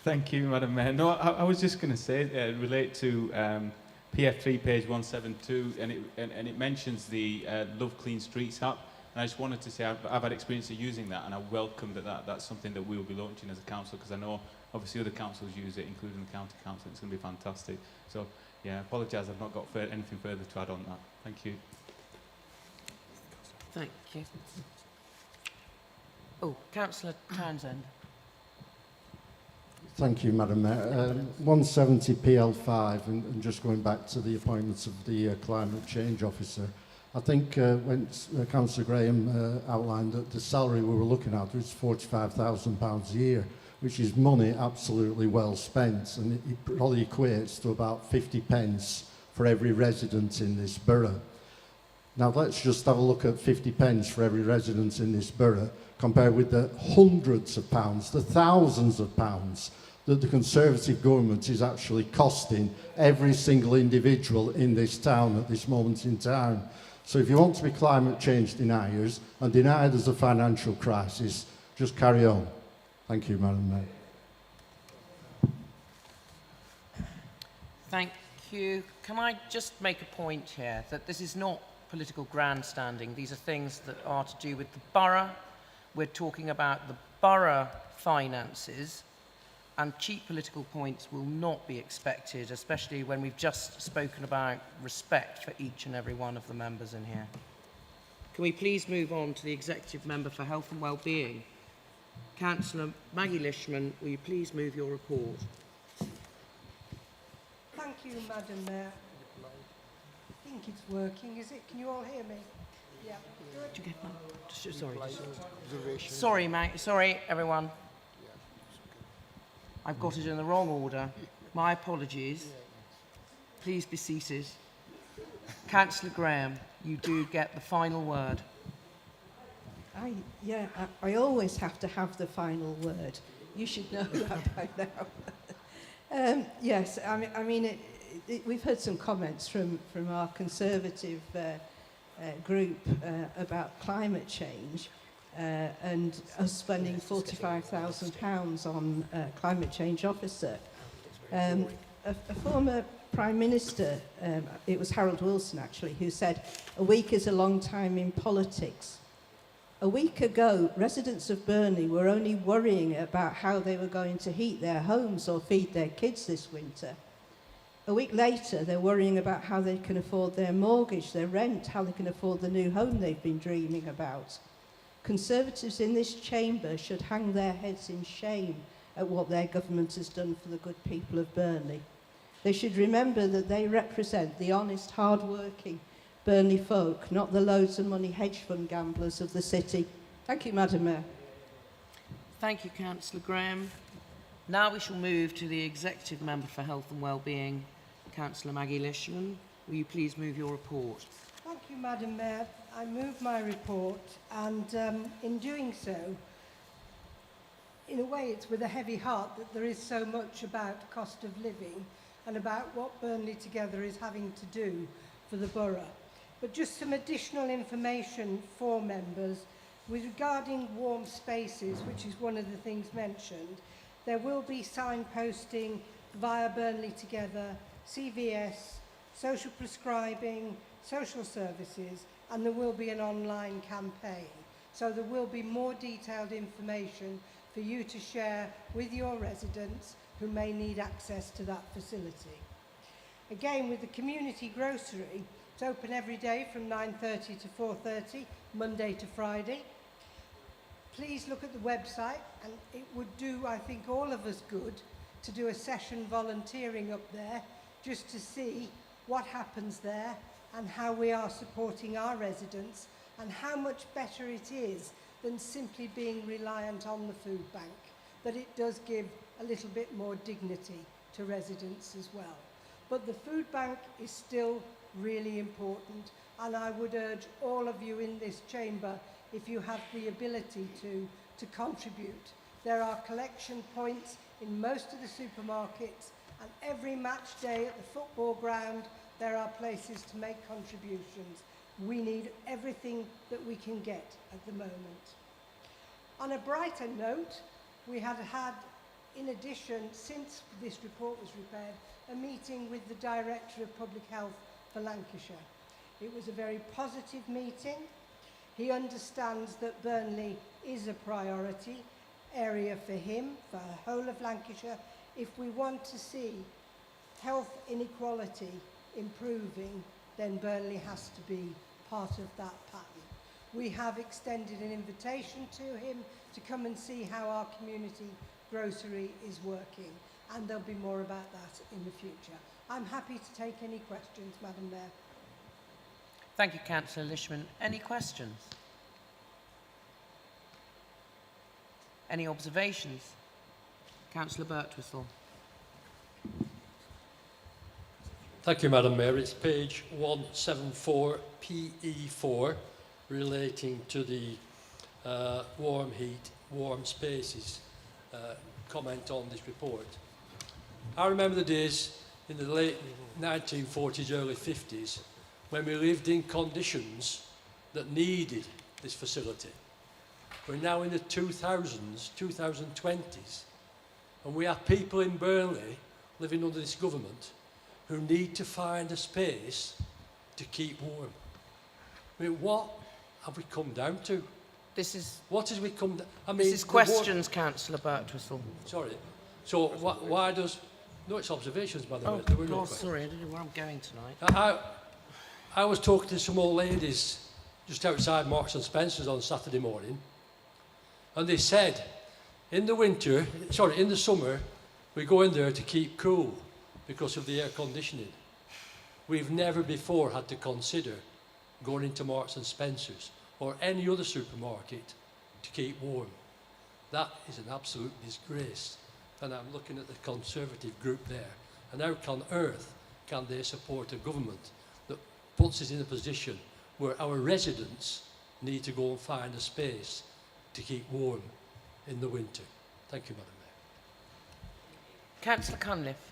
Thank you, Madam Mayor. No, I was just going to say, relate to PF3, page 172, and it mentions the Love Clean Streets app. And I just wanted to say I've had experience of using that, and I welcome that's something that we will be launching as a council, because I know obviously other councils use it, including the county council. It's going to be fantastic. So, yeah, I apologise, I've not got anything further to add on that. Thank you. Thank you. Oh, Councillor Townsend. Thank you, Madam Mayor. 170 PL5, and just going back to the appointments of the Climate Change Officer, I think when Councillor Graham outlined that the salary we were looking at was £45,000 a year, which is money absolutely well spent, and it probably equates to about 50 pence for every resident in this borough. Now let's just have a look at 50 pence for every resident in this borough compared with the hundreds of pounds, the thousands of pounds that the Conservative government is actually costing every single individual in this town at this moment in time. So if you want to be climate change deniers and deny there's a financial crisis, just carry on. Thank you, Madam Mayor. Thank you. Can I just make a point here that this is not political grandstanding. These are things that are to do with the borough. We're talking about the borough finances, and cheap political points will not be expected, especially when we've just spoken about respect for each and every one of the members in here. Can we please move on to the Executive Member for Health and Wellbeing? Councillor Maggie Lishman, will you please move your report? Thank you, Madam Mayor. I think it's working, is it? Can you all hear me? Yeah. Did you get that? Sorry, everyone. I've got it in the wrong order. My apologies. Please be seated. Councillor Graham, you do get the final word. I always have to have the final word. You should know that by now. Yes, I mean we've heard some comments from our Conservative group about climate change and us spending £45,000 on a climate change officer. A former Prime Minister, it was Harold Wilson actually, who said, "A week is a long time in politics." A week ago, residents of Burnley were only worrying about how they were going to heat their homes or feed their kids this winter. A week later, they're worrying about how they can afford their mortgage, their rent, how they can afford the new home they've been dreaming about. Conservatives in this chamber should hang their heads in shame at what their government has done for the good people of Burnley. They should remember that they represent the honest, hard-working Burnley folk, not the loads of money hedge fund gamblers of the city. Thank you, Madam Mayor. Thank you, Councillor Graham. Now we shall move to the Executive Member for Health and Wellbeing, Councillor Maggie Lishman. Will you please move your report? Thank you, Madam Mayor. I move my report, and in doing so, in a way it's with a heavy heart that there is so much about cost of living and about what Burnley Together is having to do for the borough. But just some additional information for members regarding warm spaces, which is one of the things mentioned. There will be signposting via Burnley Together, CVS, social prescribing, social services, and there will be an online campaign. So there will be more detailed information for you to share with your residents who may need access to that facility. Again, with the community grocery, it's open every day from 9:30 to 4:30, Monday to Friday. Please look at the website, and it would do, I think, all of us good to do a session volunteering up there just to see what happens there and how we are supporting our residents and how much better it is than simply being reliant on the food bank, that it does give a little bit more dignity to residents as well. But the food bank is still really important, and I would urge all of you in this chamber, if you have the ability to contribute. There are collection points in most of the supermarkets, and every match day at the football ground, there are places to make contributions. We need everything that we can get at the moment. On a brighter note, we had, in addition, since this report was prepared, a meeting with the Director of Public Health for Lancashire. It was a very positive meeting. He understands that Burnley is a priority area for him, for the whole of Lancashire. If we want to see health inequality improving, then Burnley has to be part of that pattern. We have extended an invitation to him to come and see how our community grocery is working, and there'll be more about that in the future. I'm happy to take any questions, Madam Mayor. Thank you, Councillor Lishman. Any questions? Any observations? Councillor Birtwistle. Thank you, Madam Mayor. It's page 174, PE4, relating to the warm heat, warm spaces comment on this report. I remember the days in the late 1940s, early 50s, when we lived in conditions that needed this facility. We're now in the 2000s, 2020s, and we have people in Burnley living under this government who need to find a space to keep warm. I mean, what have we come down to? What has we come down? I mean, this is questions, Councillor Birtwistle. Sorry. So why does? No, it's observations, by the way. Oh, There were no God, questions. sorry, I don't know where I'm going tonight. I was talking to some old ladies just outside Marks and Spencer's on Saturday morning, and they said, in the summer, we go in there to keep cool because of the air conditioning. We've never before had to consider going into Marks and Spencer's or any other supermarket to keep warm. That is an absolute disgrace. And I'm looking at the Conservative group there. And how on earth can they support a government that puts us in a position where our residents need to go and find a space to keep warm in the winter? Thank you, Madam Mayor. Councillor Cunliffe.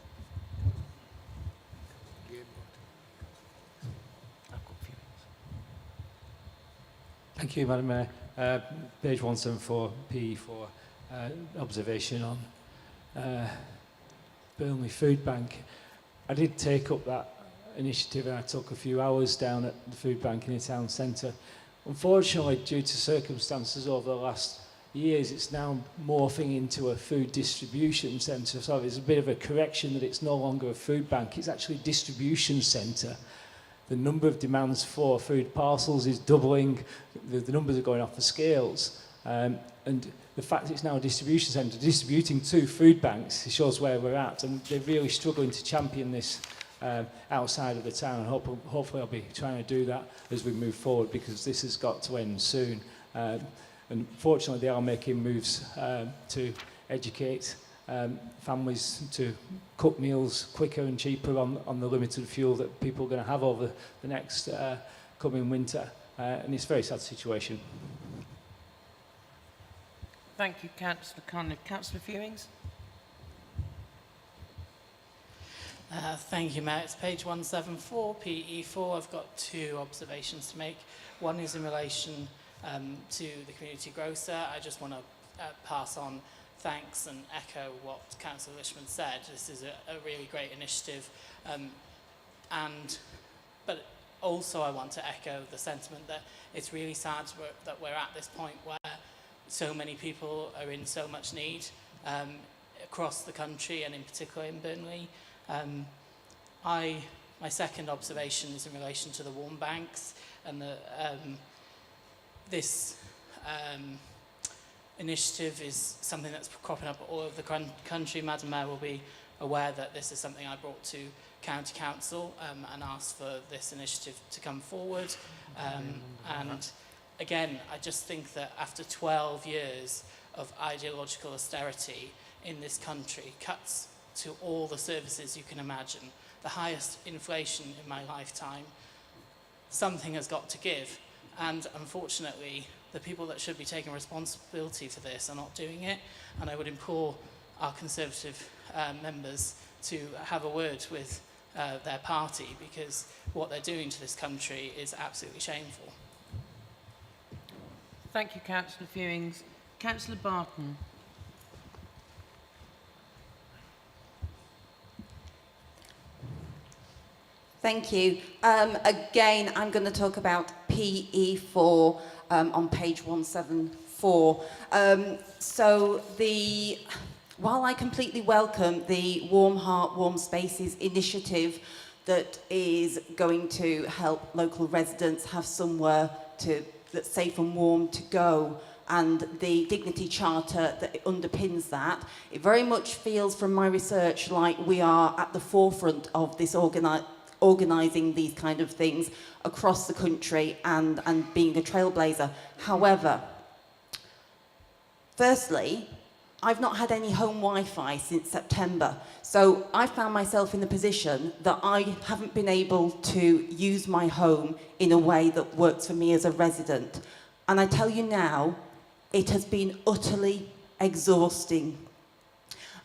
Thank you, Madam Mayor. Page 174, PE4, observation on Burnley Food Bank. I did take up that initiative and I took a few hours down at the food bank in the town centre. Unfortunately, due to circumstances over the last years, it's now morphing into a food distribution centre. So there's a bit of a correction that it's no longer a food bank, it's actually a distribution centre. The number of demands for food parcels is doubling, the numbers are going off the scales. And the fact it's now a distribution centre, distributing to food banks, it shows where we're at. And they're really struggling to champion this outside of the town. And hopefully I'll be trying to do that as we move forward, because this has got to end soon. And fortunately, they are making moves to educate families to cook meals quicker and cheaper on the limited fuel that people are going to have over the next coming winter. And it's a very sad situation. Thank you, Councillor Cunliffe. Councillor Fewings? Thank you, Mayor. It's page 174, PE4. I've got two observations to make. One is in relation to the community grocer. I just want to pass on thanks and echo what Councillor Lishman said. This is a really great initiative. But also I want to echo the sentiment that it's really sad that we're at this point where so many people are in so much need across the country and in particular in Burnley. My second observation is in relation to the warm banks and this initiative is something that's cropping up all over the country. Madam Mayor will be aware that this is something I brought to County Council and asked for this initiative to come forward. And again, I just think that after 12 years of ideological austerity in this country, cuts to all the services you can imagine, the highest inflation in my lifetime. Something has got to give, and unfortunately, the people that should be taking responsibility for this are not doing it, and I would implore our Conservative members to have a word with their party, because what they're doing to this country is absolutely shameful. Thank you, Councillor Fewings. Councillor Barton. Thank you. Again, I'm going to talk about PE4 on page 174. While I completely welcome the Warm Heart, Warm Spaces initiative that is going to help local residents have somewhere that's safe and warm to go, and the Dignity Charter that underpins that, it very much feels from my research like we are at the forefront of this organising these kind of things across the country and being a trailblazer. However, firstly, I've not had any home Wi-Fi since September, so I found myself in the position that I haven't been able to use my home in a way that works for me as a resident. And I tell you now, it has been utterly exhausting.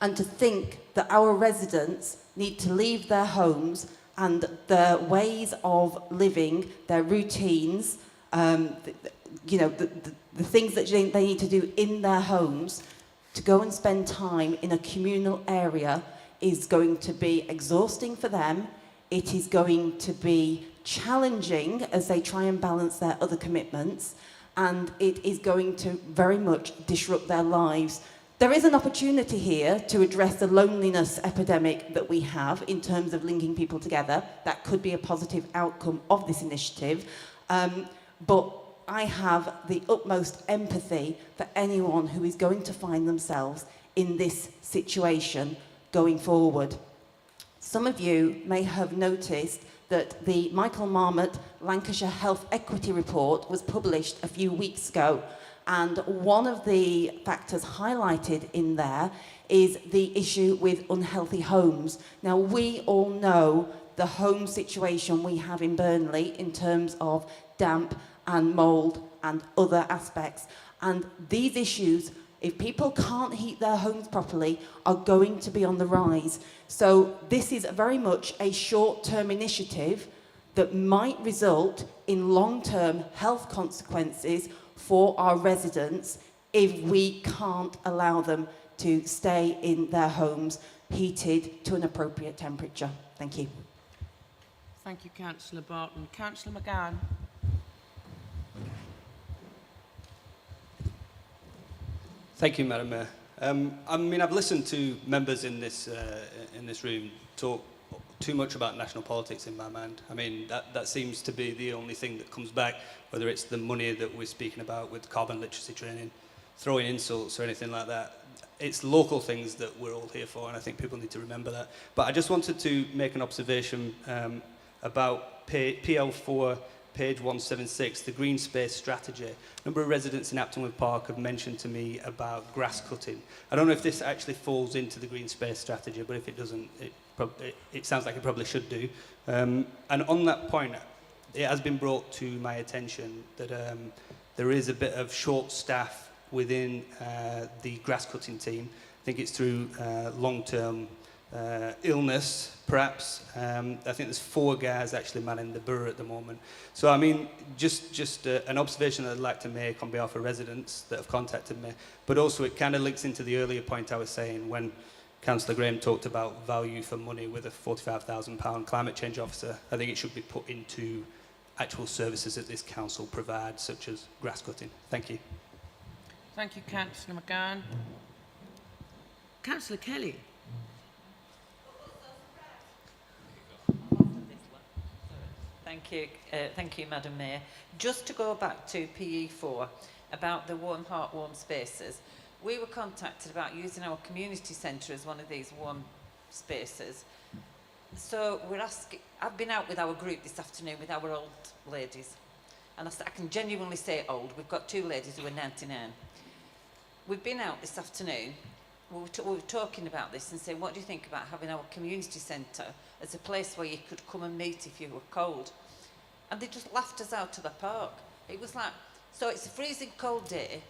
And to think that our residents need to leave their homes and their ways of living, their routines, the things that they need to do in their homes to go and spend time in a communal area is going to be exhausting for them. It is going to be challenging as they try and balance their other commitments, and it is going to very much disrupt their lives. There is an opportunity here to address the loneliness epidemic that we have in terms of linking people together. That could be a positive outcome of this initiative. But I have the utmost empathy for anyone who is going to find themselves in this situation going forward. Some of you may have noticed that the Michael Marmot Lancashire Health Equity Report was published a few weeks ago. And one of the factors highlighted in there is the issue with unhealthy homes. Now, we all know the home situation we have in Burnley in terms of damp and mould and other aspects. And these issues, if people can't heat their homes properly, are going to be on the rise. So this is very much a short-term initiative that might result in long-term health consequences for our residents if we can't allow them to stay in their homes heated to an appropriate temperature. Thank you. Thank you, Councillor Barton. Councillor McGann. Thank you, Madam Mayor. I mean, I've listened to members in this room talk too much about national politics in my mind. I mean, that seems to be the only thing that comes back, whether it's the money that we're speaking about with carbon literacy training, throwing insults or anything like that. It's local things that we're all here for, and I think people need to remember that. But I just wanted to make an observation about PL4, page 176, the green space strategy. A number of residents in Aptonwood Park have mentioned to me about grass cutting. I don't know if this actually falls into the green space strategy, but if it doesn't, it sounds like it probably should do. And on that point, it has been brought to my attention that there is a bit of short staff within the grass cutting team. I think it's through long-term illness, perhaps. I think there's 4 guys actually manning the borough at the moment. So, I mean, just an observation that I'd like to make on behalf of residents that have contacted me, but also it kind of links into the earlier point I was saying when Councillor Graham talked about value for money with a £45,000 climate change officer. I think it should be put into actual services that this council provides, such as grass cutting. Thank you. Thank you, Councillor McGann. Councillor Kelly. Thank you, Madam Mayor. Just to go back to PE4 about the Warm Heart, Warm Spaces, we were contacted about using our community centre as one of these warm spaces. So we're asking, I've been out with our group this afternoon with our old ladies, and I can genuinely say old. We've got 2 ladies who are 99. We've been out this afternoon, we were talking about this and saying, what do you think about having our community centre as a place where you could come and meet if you were cold? And they just laughed us out of the park. It was like, so it's a freezing cold day,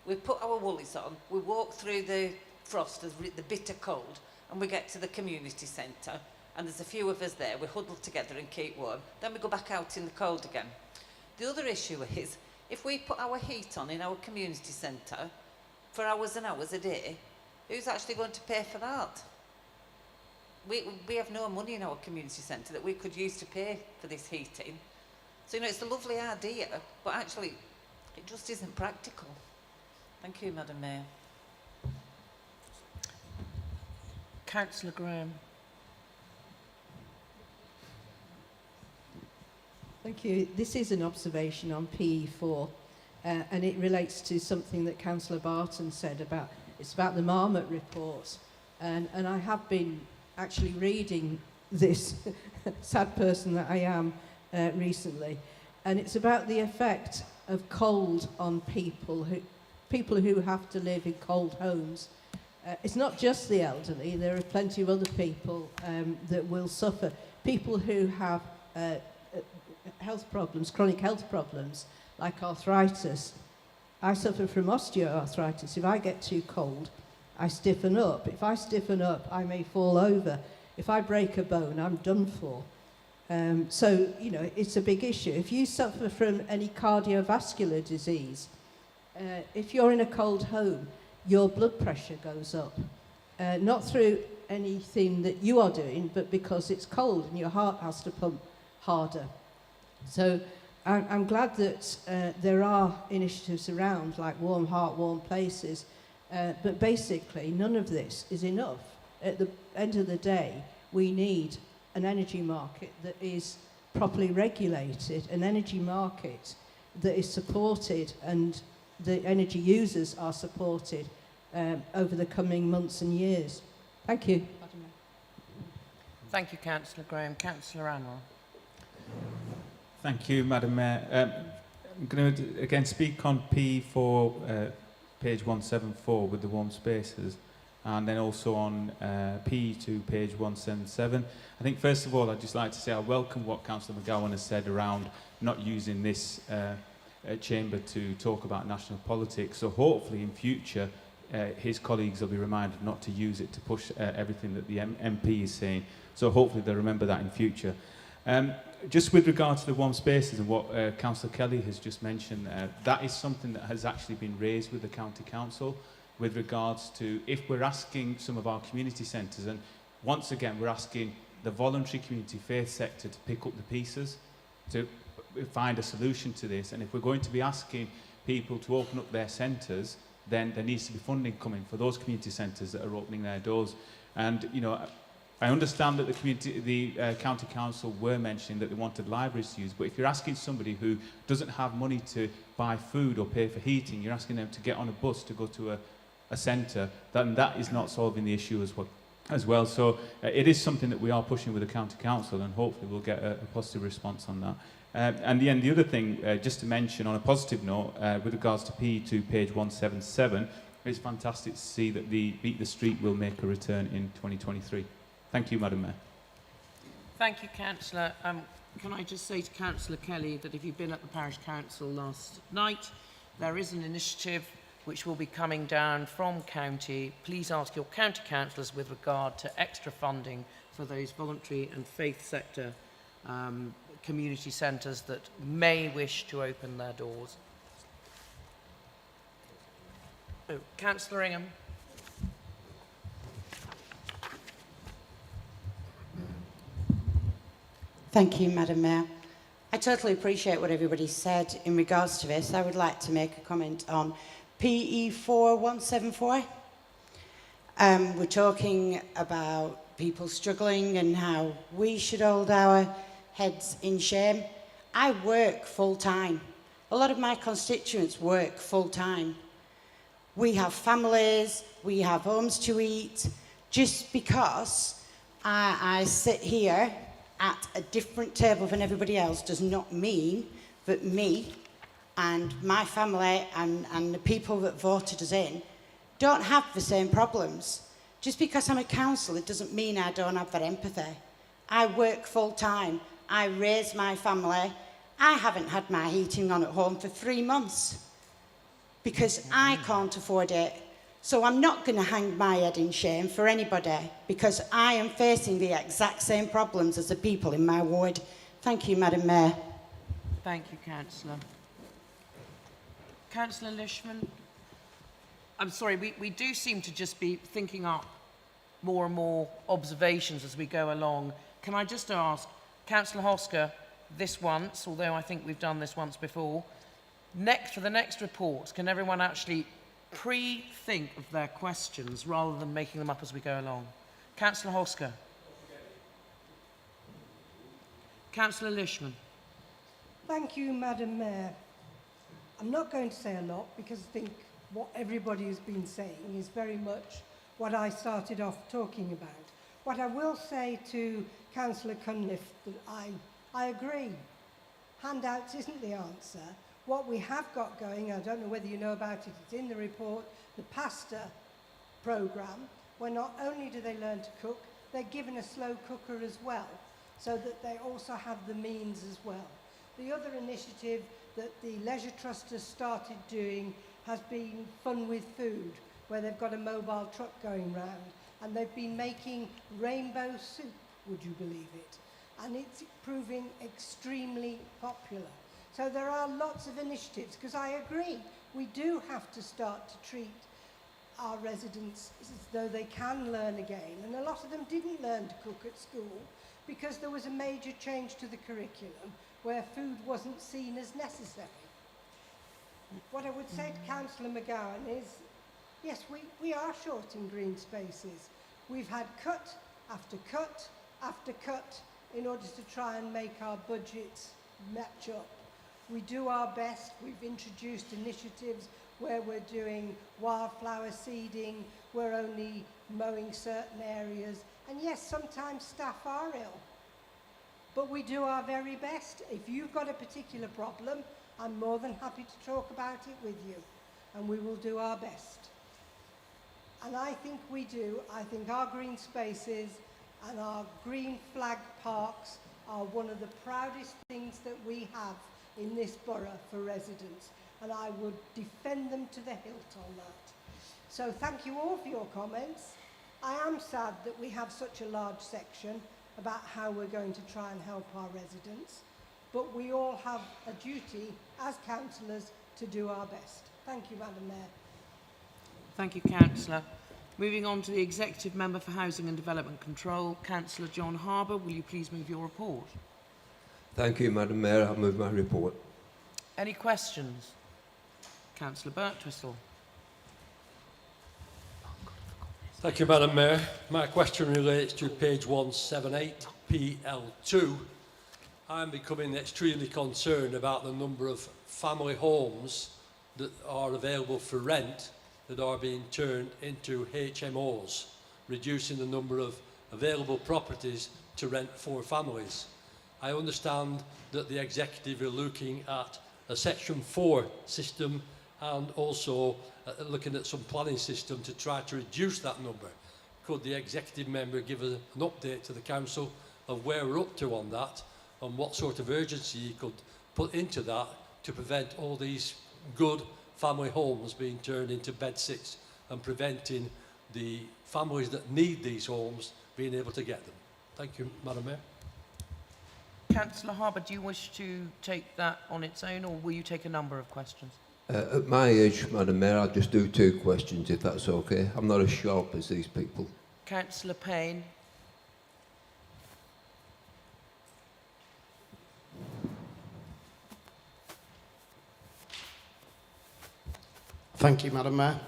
we put our woolies on, we walk through the frost, the bitter cold, and we get to the community centre, and there's a few of us there, we huddle together and keep warm, then we go back out in the cold again. The other issue is, if we put our heat on in our community centre for hours and hours a day, who's actually going to pay for that? We have no money in our community centre that we could use to pay for this heating. So, you know, it's a lovely idea, but actually, it just isn't practical. Thank you, Madam Mayor. Councillor Graham. Thank you. This is an observation on PE4, and it relates to something that Councillor Barton said about, it's about the Marmot report. And I have been actually reading this, sad person that I am, recently. And it's about the effect of cold on people who have to live in cold homes. It's not just the elderly, there are plenty of other people that will suffer. People who have health problems, chronic health problems, like arthritis. I suffer from osteoarthritis. If I get too cold, I stiffen up. If I stiffen up, I may fall over. If I break a bone, I'm done for. So, you know, it's a big issue. If you suffer from any cardiovascular disease, if you're in a cold home, your blood pressure goes up. Not through anything that you are doing, but because it's cold and your heart has to pump harder. So I'm glad that there are initiatives around, like Warm Heart, Warm Places, but basically none of this is enough. At the end of the day, we need an energy market that is properly regulated, an energy market that is supported and the energy users are supported over the coming months and years. Thank you. Thank you, Councillor Graham. Councillor Anwar. Thank you, Madam Mayor. I'm going to again speak on P4, page 174 with the warm spaces, and then also on P2, page 177. I think first of all, I'd just like to say I welcome what Councillor McGowan has said around not using this chamber to talk about national politics. So hopefully in future, his colleagues will be reminded not to use it to push everything that the MP is saying. So hopefully they'll remember that in future. Just with regard to the warm spaces and what Councillor Kelly has just mentioned, that is something that has actually been raised with the County Council with regards to if we're asking some of our community centres, and once again we're asking the voluntary community faith sector to pick up the pieces to find a solution to this, and if we're going to be asking people to open up their centres, then there needs to be funding coming for those community centres that are opening their doors. And you know, I understand that the County Council were mentioning that they wanted libraries to use, but if you're asking somebody who doesn't have money to buy food or pay for heating, you're asking them to get on a bus to go to a centre, then that is not solving the issue as well. So it is something that we are pushing with the County Council, and hopefully we'll get a positive response on that. And the other thing, just to mention on a positive note, with regards to PE2, page 177, it's fantastic to see that the Beat the Street will make a return in 2023. Thank you, Madam Mayor. Thank you, Councillor. Can I just say to Councillor Kelly that if you've been at the Parish Council last night, there is an initiative which will be coming down from County. Please ask your County Councillors with regard to extra funding for those voluntary and faith sector community centres that may wish to open their doors. Oh, Councillor Ingham. Thank you, Madam Mayor. I totally appreciate what everybody said in regards to this. I would like to make a comment on PE4174. We're talking about people struggling and how we should hold our heads in shame. I work full-time. A lot of my constituents work full-time. We have families, we have homes to eat. Just because I sit here at a different table than everybody else does not mean that me and my family and the people that voted us in don't have the same problems. Just because I'm a councillor doesn't mean I don't have that empathy. I work full time. I raise my family. I haven't had my heating on at home for 3 months because I can't afford it. So I'm not going to hang my head in shame for anybody because I am facing the exact same problems as the people in my ward. Thank you, Madam Mayor. Thank you, Councillor. Councillor Lishman. I'm sorry, we do seem to just be thinking up more and more observations as we go along. Can I just ask, Councillor Hosker, this once, although I think we've done this once before, for the next report, can everyone actually pre-think of their questions rather than making them up as we go along? Councillor Hosker. Councillor Lishman. Thank you, Madam Mayor. I'm not going to say a lot because I think what everybody has been saying is very much what I started off talking about. What I will say to Councillor Cunliffe, that I agree. Handouts isn't the answer. What we have got going, I don't know whether you know about it, it's in the report, the pasta programme, where not only do they learn to cook, they're given a slow cooker as well, so that they also have the means as well. The other initiative that the Leisure Trust has started doing has been Fun with Food, where they've got a mobile truck going round, and they've been making rainbow soup, would you believe it? And it's proving extremely popular. So there are lots of initiatives, because I agree, we do have to start to treat our residents as though they can learn again. And a lot of them didn't learn to cook at school because there was a major change to the curriculum where food wasn't seen as necessary. What I would say to Councillor McGowan is, yes, we are short in green spaces. We've had cut after cut after cut in order to try and make our budgets match up. We do our best. We've introduced initiatives where we're doing wildflower seeding, we're only mowing certain areas, and yes, sometimes staff are ill. But we do our very best. If you've got a particular problem, I'm more than happy to talk about it with you, and we will do our best. And I think we do. I think our green spaces and our green flag parks are one of the proudest things that we have in this borough for residents, and I would defend them to the hilt on that. So thank you all for your comments. I am sad that we have such a large section about how we're going to try and help our residents, but we all have a duty as councillors to do our best. Thank you, Madam Mayor. Thank you, Councillor. Moving on to the Executive Member for Housing and Development Control, Councillor John Harbour, will you please move your report? Thank you, Madam Mayor. I'll move my report. Any questions? Councillor Birtwistle. Thank you, Madam Mayor. My question relates to page 178, PL2. I'm becoming extremely concerned about the number of family homes that are available for rent that are being turned into HMOs, reducing the number of available properties to rent for families. I understand that the executive are looking at a Section 4 system and also looking at some planning system to try to reduce that number. Could the executive member give an update to the council of where we're up to on that and what sort of urgency you could put into that to prevent all these good family homes being turned into bedsits and preventing the families that need these homes being able to get them? Thank you, Madam Mayor. Councillor Harbour, do you wish to take that on its own, or will you take a number of questions? At my age, Madam Mayor, I'll just do 2 questions, if that's okay. I'm not as sharp as these people. Councillor Payne. Thank you, Madam Mayor.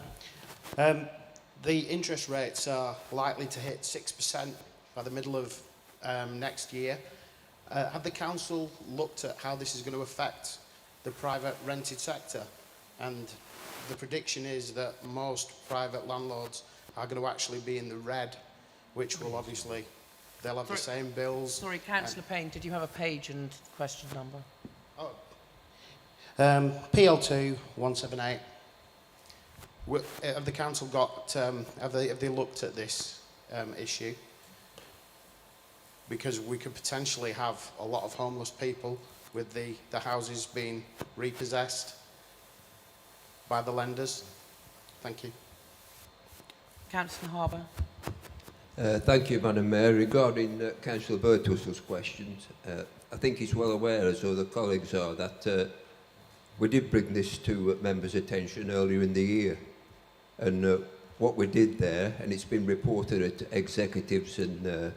The interest rates are likely to hit 6% by the middle of next year. Have the council looked at how this is going to affect the private rented sector? And the prediction is that most private landlords are going to actually be in the red, which will obviously, they'll have the same bills. Sorry, Councillor Payne, did you have a page and question number? PL2 178. Have the council got, have they looked at this issue? Because we could potentially have a lot of homeless people with the houses being repossessed by the lenders. Thank you. Councillor Harbour. Thank you, Madam Mayor. Regarding Councillor Burtussell's questions, I think he's well aware, as other colleagues are, that we did bring this to members' attention earlier in the year. And what we did there, and it's been reported at executives and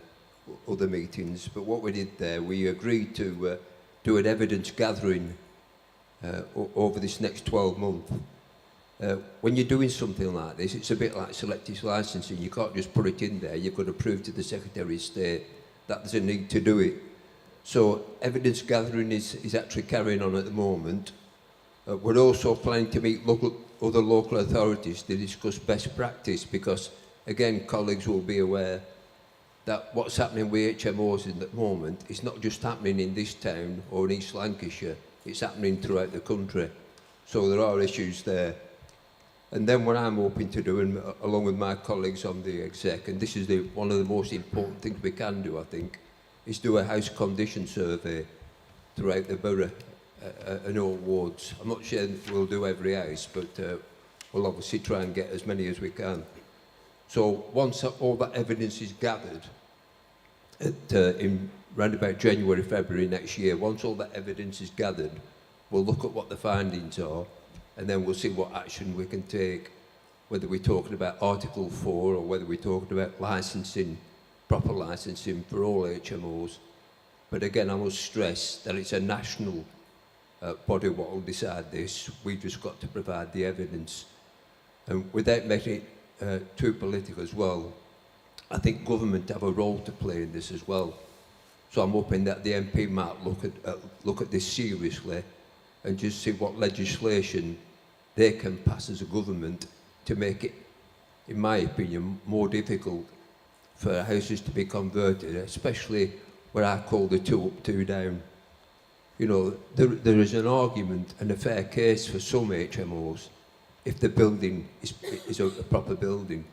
other meetings, but what we did there, we agreed to do an evidence gathering over this next 12 months. When you're doing something like this, it's a bit like selective licensing. You can't just put it in there. You've got to prove to the Secretary of State that there's a need to do it. So evidence gathering is actually carrying on at the moment. We're also planning to meet other local authorities to discuss best practice because, again, colleagues will be aware that what's happening with HMOs in the moment is not just happening in this town or in East Lancashire, it's happening throughout the country. So there are issues there. And then what I'm hoping to do, and along with my colleagues on the exec, and this is one of the most important things we can do, I think, is do a house condition survey throughout the borough and all wards. I'm not sure we'll do every house, but we'll obviously try and get as many as we can. So once all that evidence is gathered, in round about January, February next year, once all that evidence is gathered, we'll look at what the findings are, and then we'll see what action we can take, whether we're talking about Article 4 or whether we're talking about licensing, proper licensing for all HMOs. But again, I must stress that it's a national body what will decide this. We've just got to provide the evidence. And without making it too political as well, I think government have a role to play in this as well. So I'm hoping that the MP might look at this seriously and just see what legislation they can pass as a government to make it, in my opinion, more difficult for houses to be converted, especially what I call the 2 up, 2 down. You know, there is an argument and a fair case for some HMOs if the building is a proper building.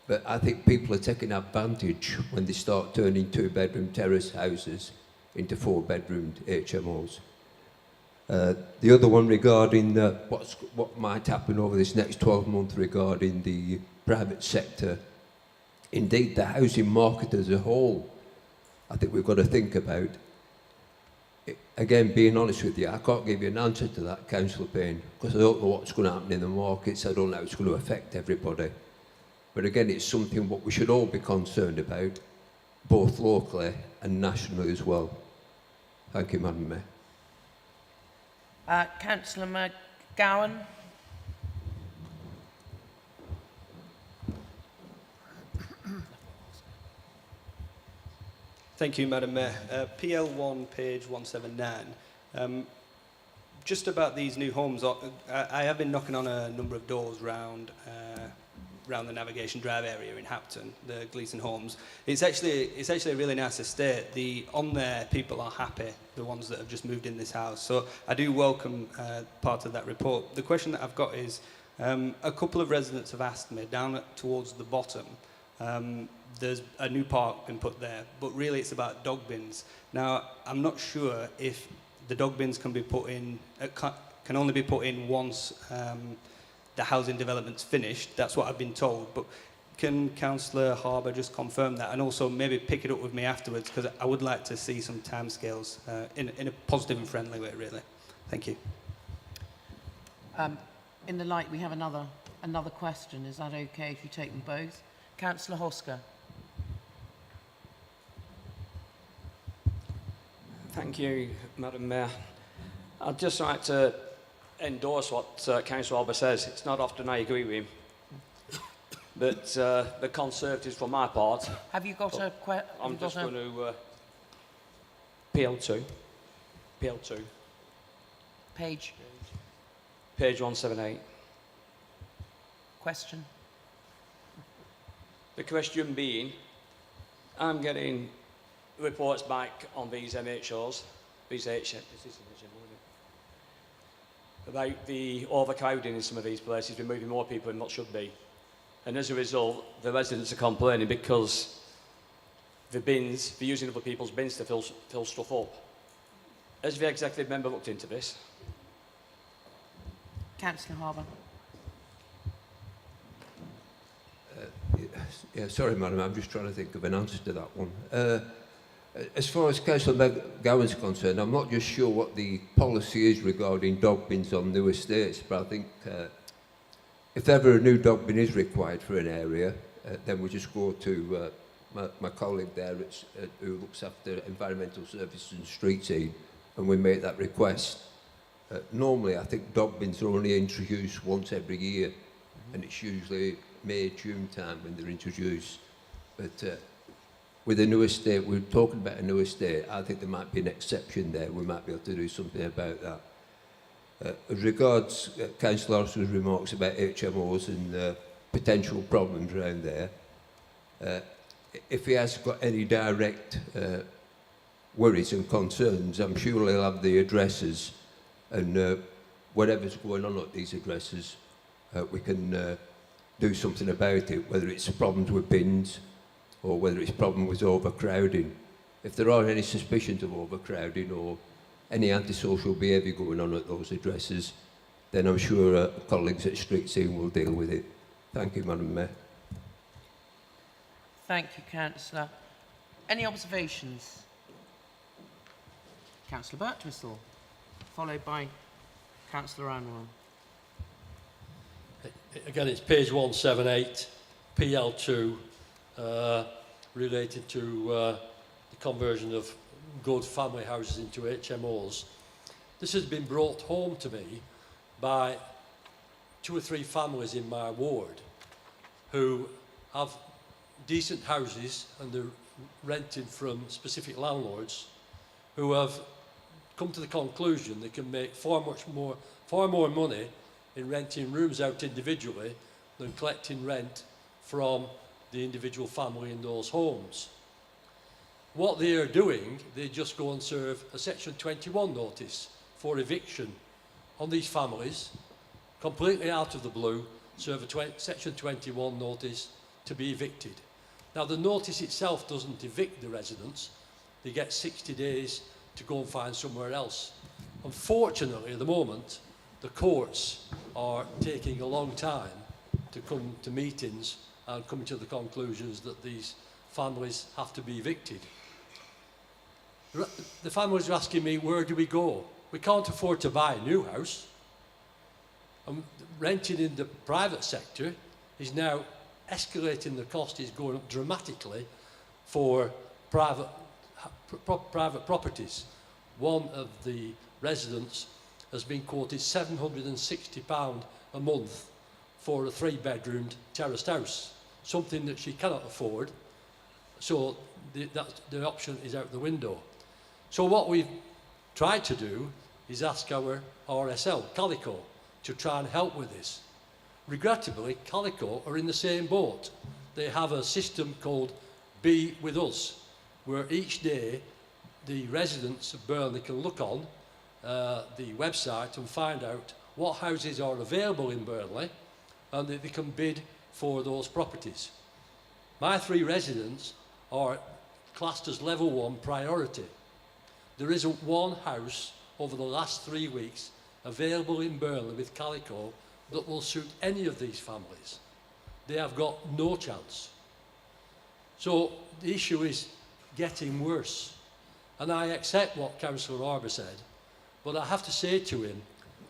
But I think people are taking advantage when they start turning 2-bedroom terrace houses into 4-bedroom HMOs. The other one regarding what might happen over this next 12 months regarding the private sector. Indeed, the housing market as a whole, I think we've got to think about. Again, being honest with you, I can't give you an answer to that, Councillor Payne, because I don't know what's going to happen in the markets. I don't know how it's going to affect everybody. But again, it's something what we should all be concerned about, both locally and nationally as well. Thank you, Madam Mayor. Councillor McGowan. Thank you, Madam Mayor. PL1, page 179. Just about these new homes, I have been knocking on a number of doors round the Navigation Drive area in Hapton, the Gleeson Homes. It's actually a really nice estate. On there, people are happy, the ones that have just moved in this house. So I do welcome part of that report. The question that I've got is, a couple of residents have asked me, down towards the bottom, there's a new park been put there, but really it's about dog bins. Now, I'm not sure if the dog bins can be put in, can only be put in once the housing development's finished. That's what I've been told. But can Councillor Harbour just confirm that, and also maybe pick it up with me afterwards, because I would like to see some timescales in a positive and friendly way, really. Thank you. In the light, we have another question. Is that okay if you take them both? Councillor Hosker. Thank you, Madam Mayor. I'd just like to endorse what Councillor Harbour says. It's not often I agree with him, but the Conservatives, for my part... Have you got a question? I'm just going to... PL2. Page? Page 178. Question? The question being, I'm getting reports back on these MHOs, about the overcrowding in some of these places. We're moving more people in what should be. And as a result, the residents are complaining because the bins, they're using other people's bins to fill stuff up. Has the executive member looked into this? Councillor Harbour. Yeah, sorry, Madam, I'm just trying to think of an answer to that one. As far as Councillor McGowan's concerned, I'm not just sure what the policy is regarding dog bins on new estates, but I think if ever a new dog bin is required for an area, then we just go to my colleague there who looks after environmental services and street scene, and we make that request. Normally, I think dog bins are only introduced once every year, and it's usually May, June time when they're introduced. But with a new estate, we're talking about a new estate, I think there might be an exception there. We might be able to do something about that. As regards Councillor Orson's remarks about HMOs and potential problems around there, if he has got any direct worries and concerns, I'm sure he'll have the addresses, and whatever's going on at these addresses, we can do something about it, whether it's problems with bins or whether it's problem with overcrowding. If there are any suspicions of overcrowding or any antisocial behaviour going on at those addresses, then I'm sure colleagues at Street Scene will deal with it. Thank you, Madam Mayor. Thank you, Councillor. Any observations? Councillor Birtwistle, followed by Councillor Anwar. Again, it's page 178, PL2, related to the conversion of good family houses into HMOs. This has been brought home to me by 2 or 3 families in my ward who have decent houses and they're renting from specific landlords who have come to the conclusion they can make far more money in renting rooms out individually than collecting rent from the individual family in those homes. What they are doing, they just go and serve a Section 21 notice for eviction on these families, completely out of the blue, serve a Section 21 notice to be evicted. Now, the notice itself doesn't evict the residents. They get 60 days to go and find somewhere else. Unfortunately, at the moment, the courts are taking a long time to come to meetings and coming to the conclusions that these families have to be evicted. The families are asking me, where do we go? We can't afford to buy a new house. Renting in the private sector is now escalating. The cost is going up dramatically for private properties. One of the residents has been quoted £760 a month for a 3-bedroomed terraced house, something that she cannot afford, so the option is out the window. So what we've tried to do is ask our RSL, Calico, to try and help with this. Regrettably, Calico are in the same boat. They have a system called Be With Us, where each day the residents of Burnley can look on the website and find out what houses are available in Burnley and they can bid for those properties. My 3 residents are classed as level 1 priority. There isn't one house over the last 3 weeks available in Burnley with Calico that will suit any of these families. They have got no chance. So the issue is getting worse. And I accept what Councillor Arbour said, but I have to say to him,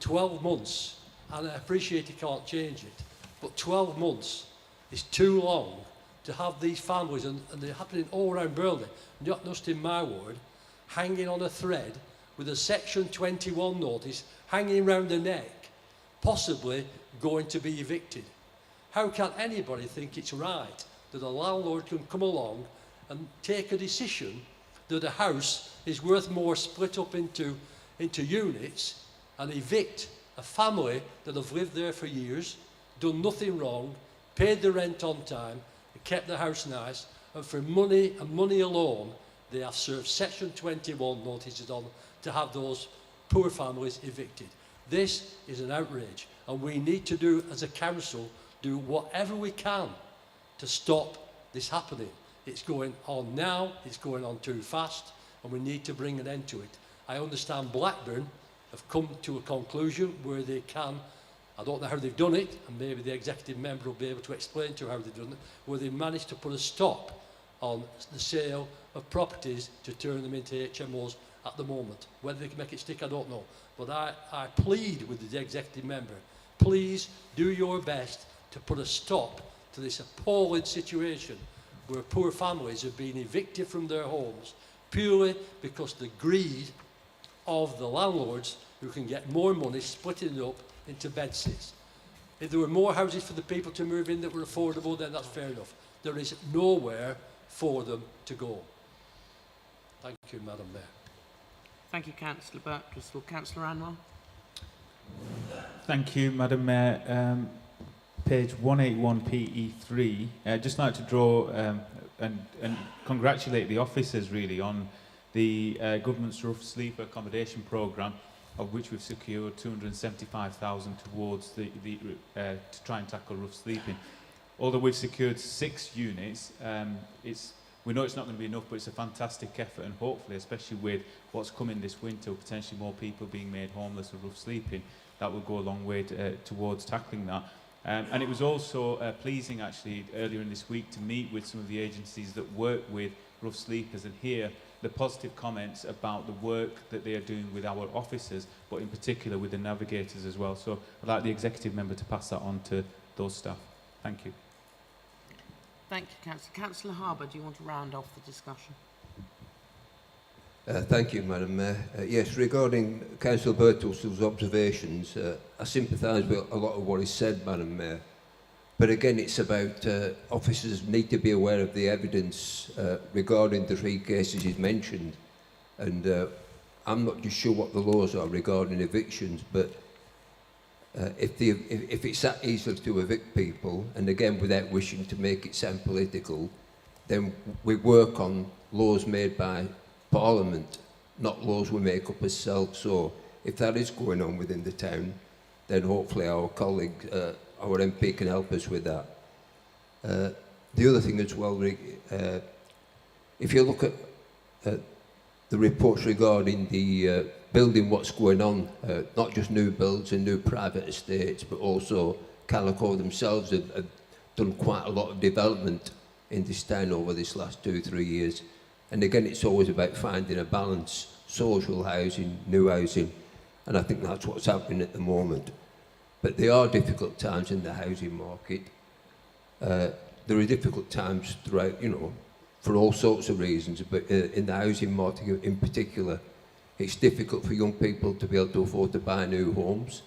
12 months, and I appreciate he can't change it, but 12 months is too long to have these families, and they're happening all around Burnley, not just in my ward, hanging on a thread with a Section 21 notice hanging around their neck, possibly going to be evicted. How can anybody think it's right that a landlord can come along and take a decision that a house is worth more split up into units and evict a family that have lived there for years, done nothing wrong, paid the rent on time, kept the house nice, and for money and money alone, they have served Section 21 notices on to have those poor families evicted. This is an outrage, and we need to do, as a council, do whatever we can to stop this happening. It's going on now, it's going on too fast, and we need to bring an end to it. I understand Blackburn have come to a conclusion where they can, I don't know how they've done it, and maybe the executive member will be able to explain to you how they've done it, where they managed to put a stop on the sale of properties to turn them into HMOs at the moment. Whether they can make it stick, I don't know. But I plead with the executive member, please do your best to put a stop to this appalling situation where poor families have been evicted from their homes purely because of the greed of the landlords who can get more money splitting it up into bedsits. If there were more houses for the people to move in that were affordable, then that's fair enough. There is nowhere for them to go. Thank you, Madam Mayor. Thank you, Councillor Birtwistle. Councillor Anwar. Thank you, Madam Mayor. Page 181 PE3. I'd just like to draw and congratulate the officers really on the government's rough sleeper accommodation programme, of which we've secured 275,000 towards to try and tackle rough sleeping. Although we've secured 6 units, we know it's not going to be enough, but it's a fantastic effort, and hopefully, especially with what's coming this winter, potentially more people being made homeless or rough sleeping, that will go a long way towards tackling that. And it was also pleasing, actually, earlier in this week to meet with some of the agencies that work with rough sleepers and hear the positive comments about the work that they are doing with our officers, but in particular with the navigators as well. So I'd like the executive member to pass that on to those staff. Thank you. Thank you, Councillor. Councillor Harbour, do you want to round off the discussion? Thank you, Madam Mayor. Yes, regarding Councillor Birtwistle's observations, I sympathise with a lot of what he said, Madam Mayor. But again, it's about officers need to be aware of the evidence regarding the 3 cases he's mentioned. And I'm not just sure what the laws are regarding evictions, but if it's that easy to evict people, and again, without wishing to make it sound political, then we work on laws made by Parliament, not laws we make up ourselves. So if that is going on within the town, then hopefully our colleague, our MP can help us with that. The other thing as well, if you look at the reports regarding the building, what's going on, not just new builds and new private estates, but also Calico themselves have done quite a lot of development in this town over this last 2-3 years. And again, it's always about finding a balance, social housing, new housing, and I think that's what's happening at the moment. But there are difficult times in the housing market. There are difficult times throughout, you know, for all sorts of reasons, but in the housing market in particular, it's difficult for young people to be able to afford to buy new homes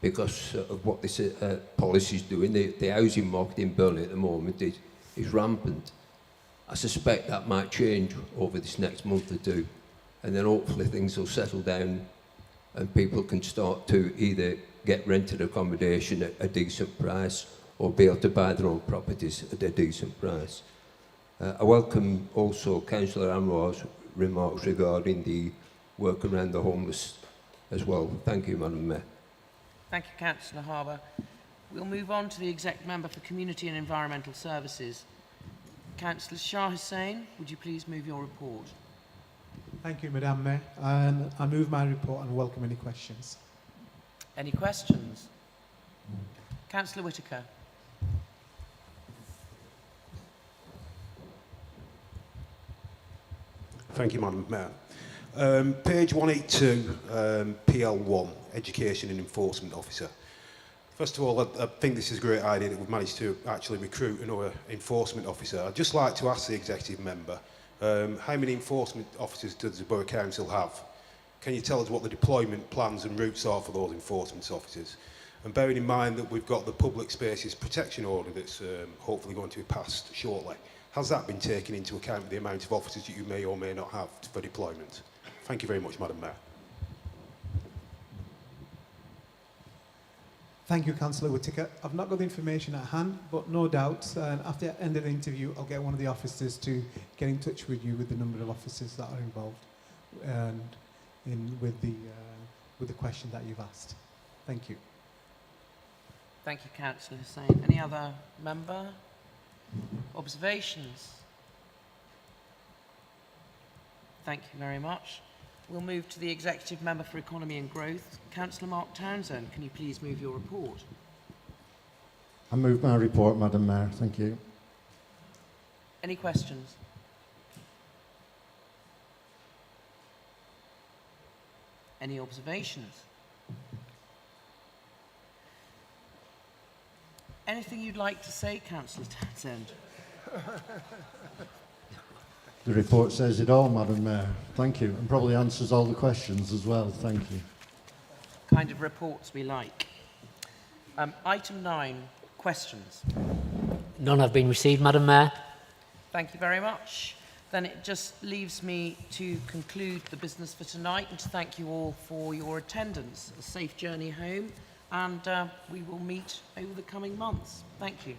because of what this policy is doing. The housing market in Burnley at the moment is rampant. I suspect that might change over this next month or 2, and then hopefully things will settle down and people can start to either get rented accommodation at a decent price or be able to buy their own properties at a decent price. I welcome also Councillor Anwar's remarks regarding the work around the homeless as well. Thank you, Madam Mayor. Thank you, Councillor Harbour. We'll move on to the Exec Member for Community and Environmental Services. Councillor Shah Hussain, would you please move your report? Thank you, Madam Mayor. And I move my report and welcome any questions. Any questions? Councillor Whitaker. Thank you, Madam Mayor. Page 182, PL1, Education and Enforcement Officer. First of all, I think this is a great idea that we've managed to actually recruit another enforcement officer. I'd just like to ask the executive member, how many enforcement officers does the Borough Council have? Can you tell us what the deployment plans and routes are for those enforcement officers? And bearing in mind that we've got the Public Spaces Protection Order that's hopefully going to be passed shortly, has that been taken into account with the amount of officers that you may or may not have for deployment? Thank you very much, Madam Mayor. Thank you, Councillor Whitaker. I've not got the information at hand, but no doubt, after the end of the interview, I'll get one of the officers to get in touch with you with the number of officers that are involved and with the question that you've asked. Thank you. Thank you, Councillor Hussain. Any other member? Observations? Thank you very much. We'll move to the Executive Member for Economy and Growth. Councillor Mark Townsend, can you please move your report? I move my report, Madam Mayor. Thank you. Any questions? Any observations? Anything you'd like to say, Councillor Townsend? The report says it all, Madam Mayor. Thank you. And probably answers all the questions as well. Thank you. Kind of reports we like. Item 9, questions. None have been received, Madam Mayor. Thank you very much. Then it just leaves me to conclude the business for tonight and to thank you all for your attendance. A safe journey home, and we will meet over the coming months. Thank you.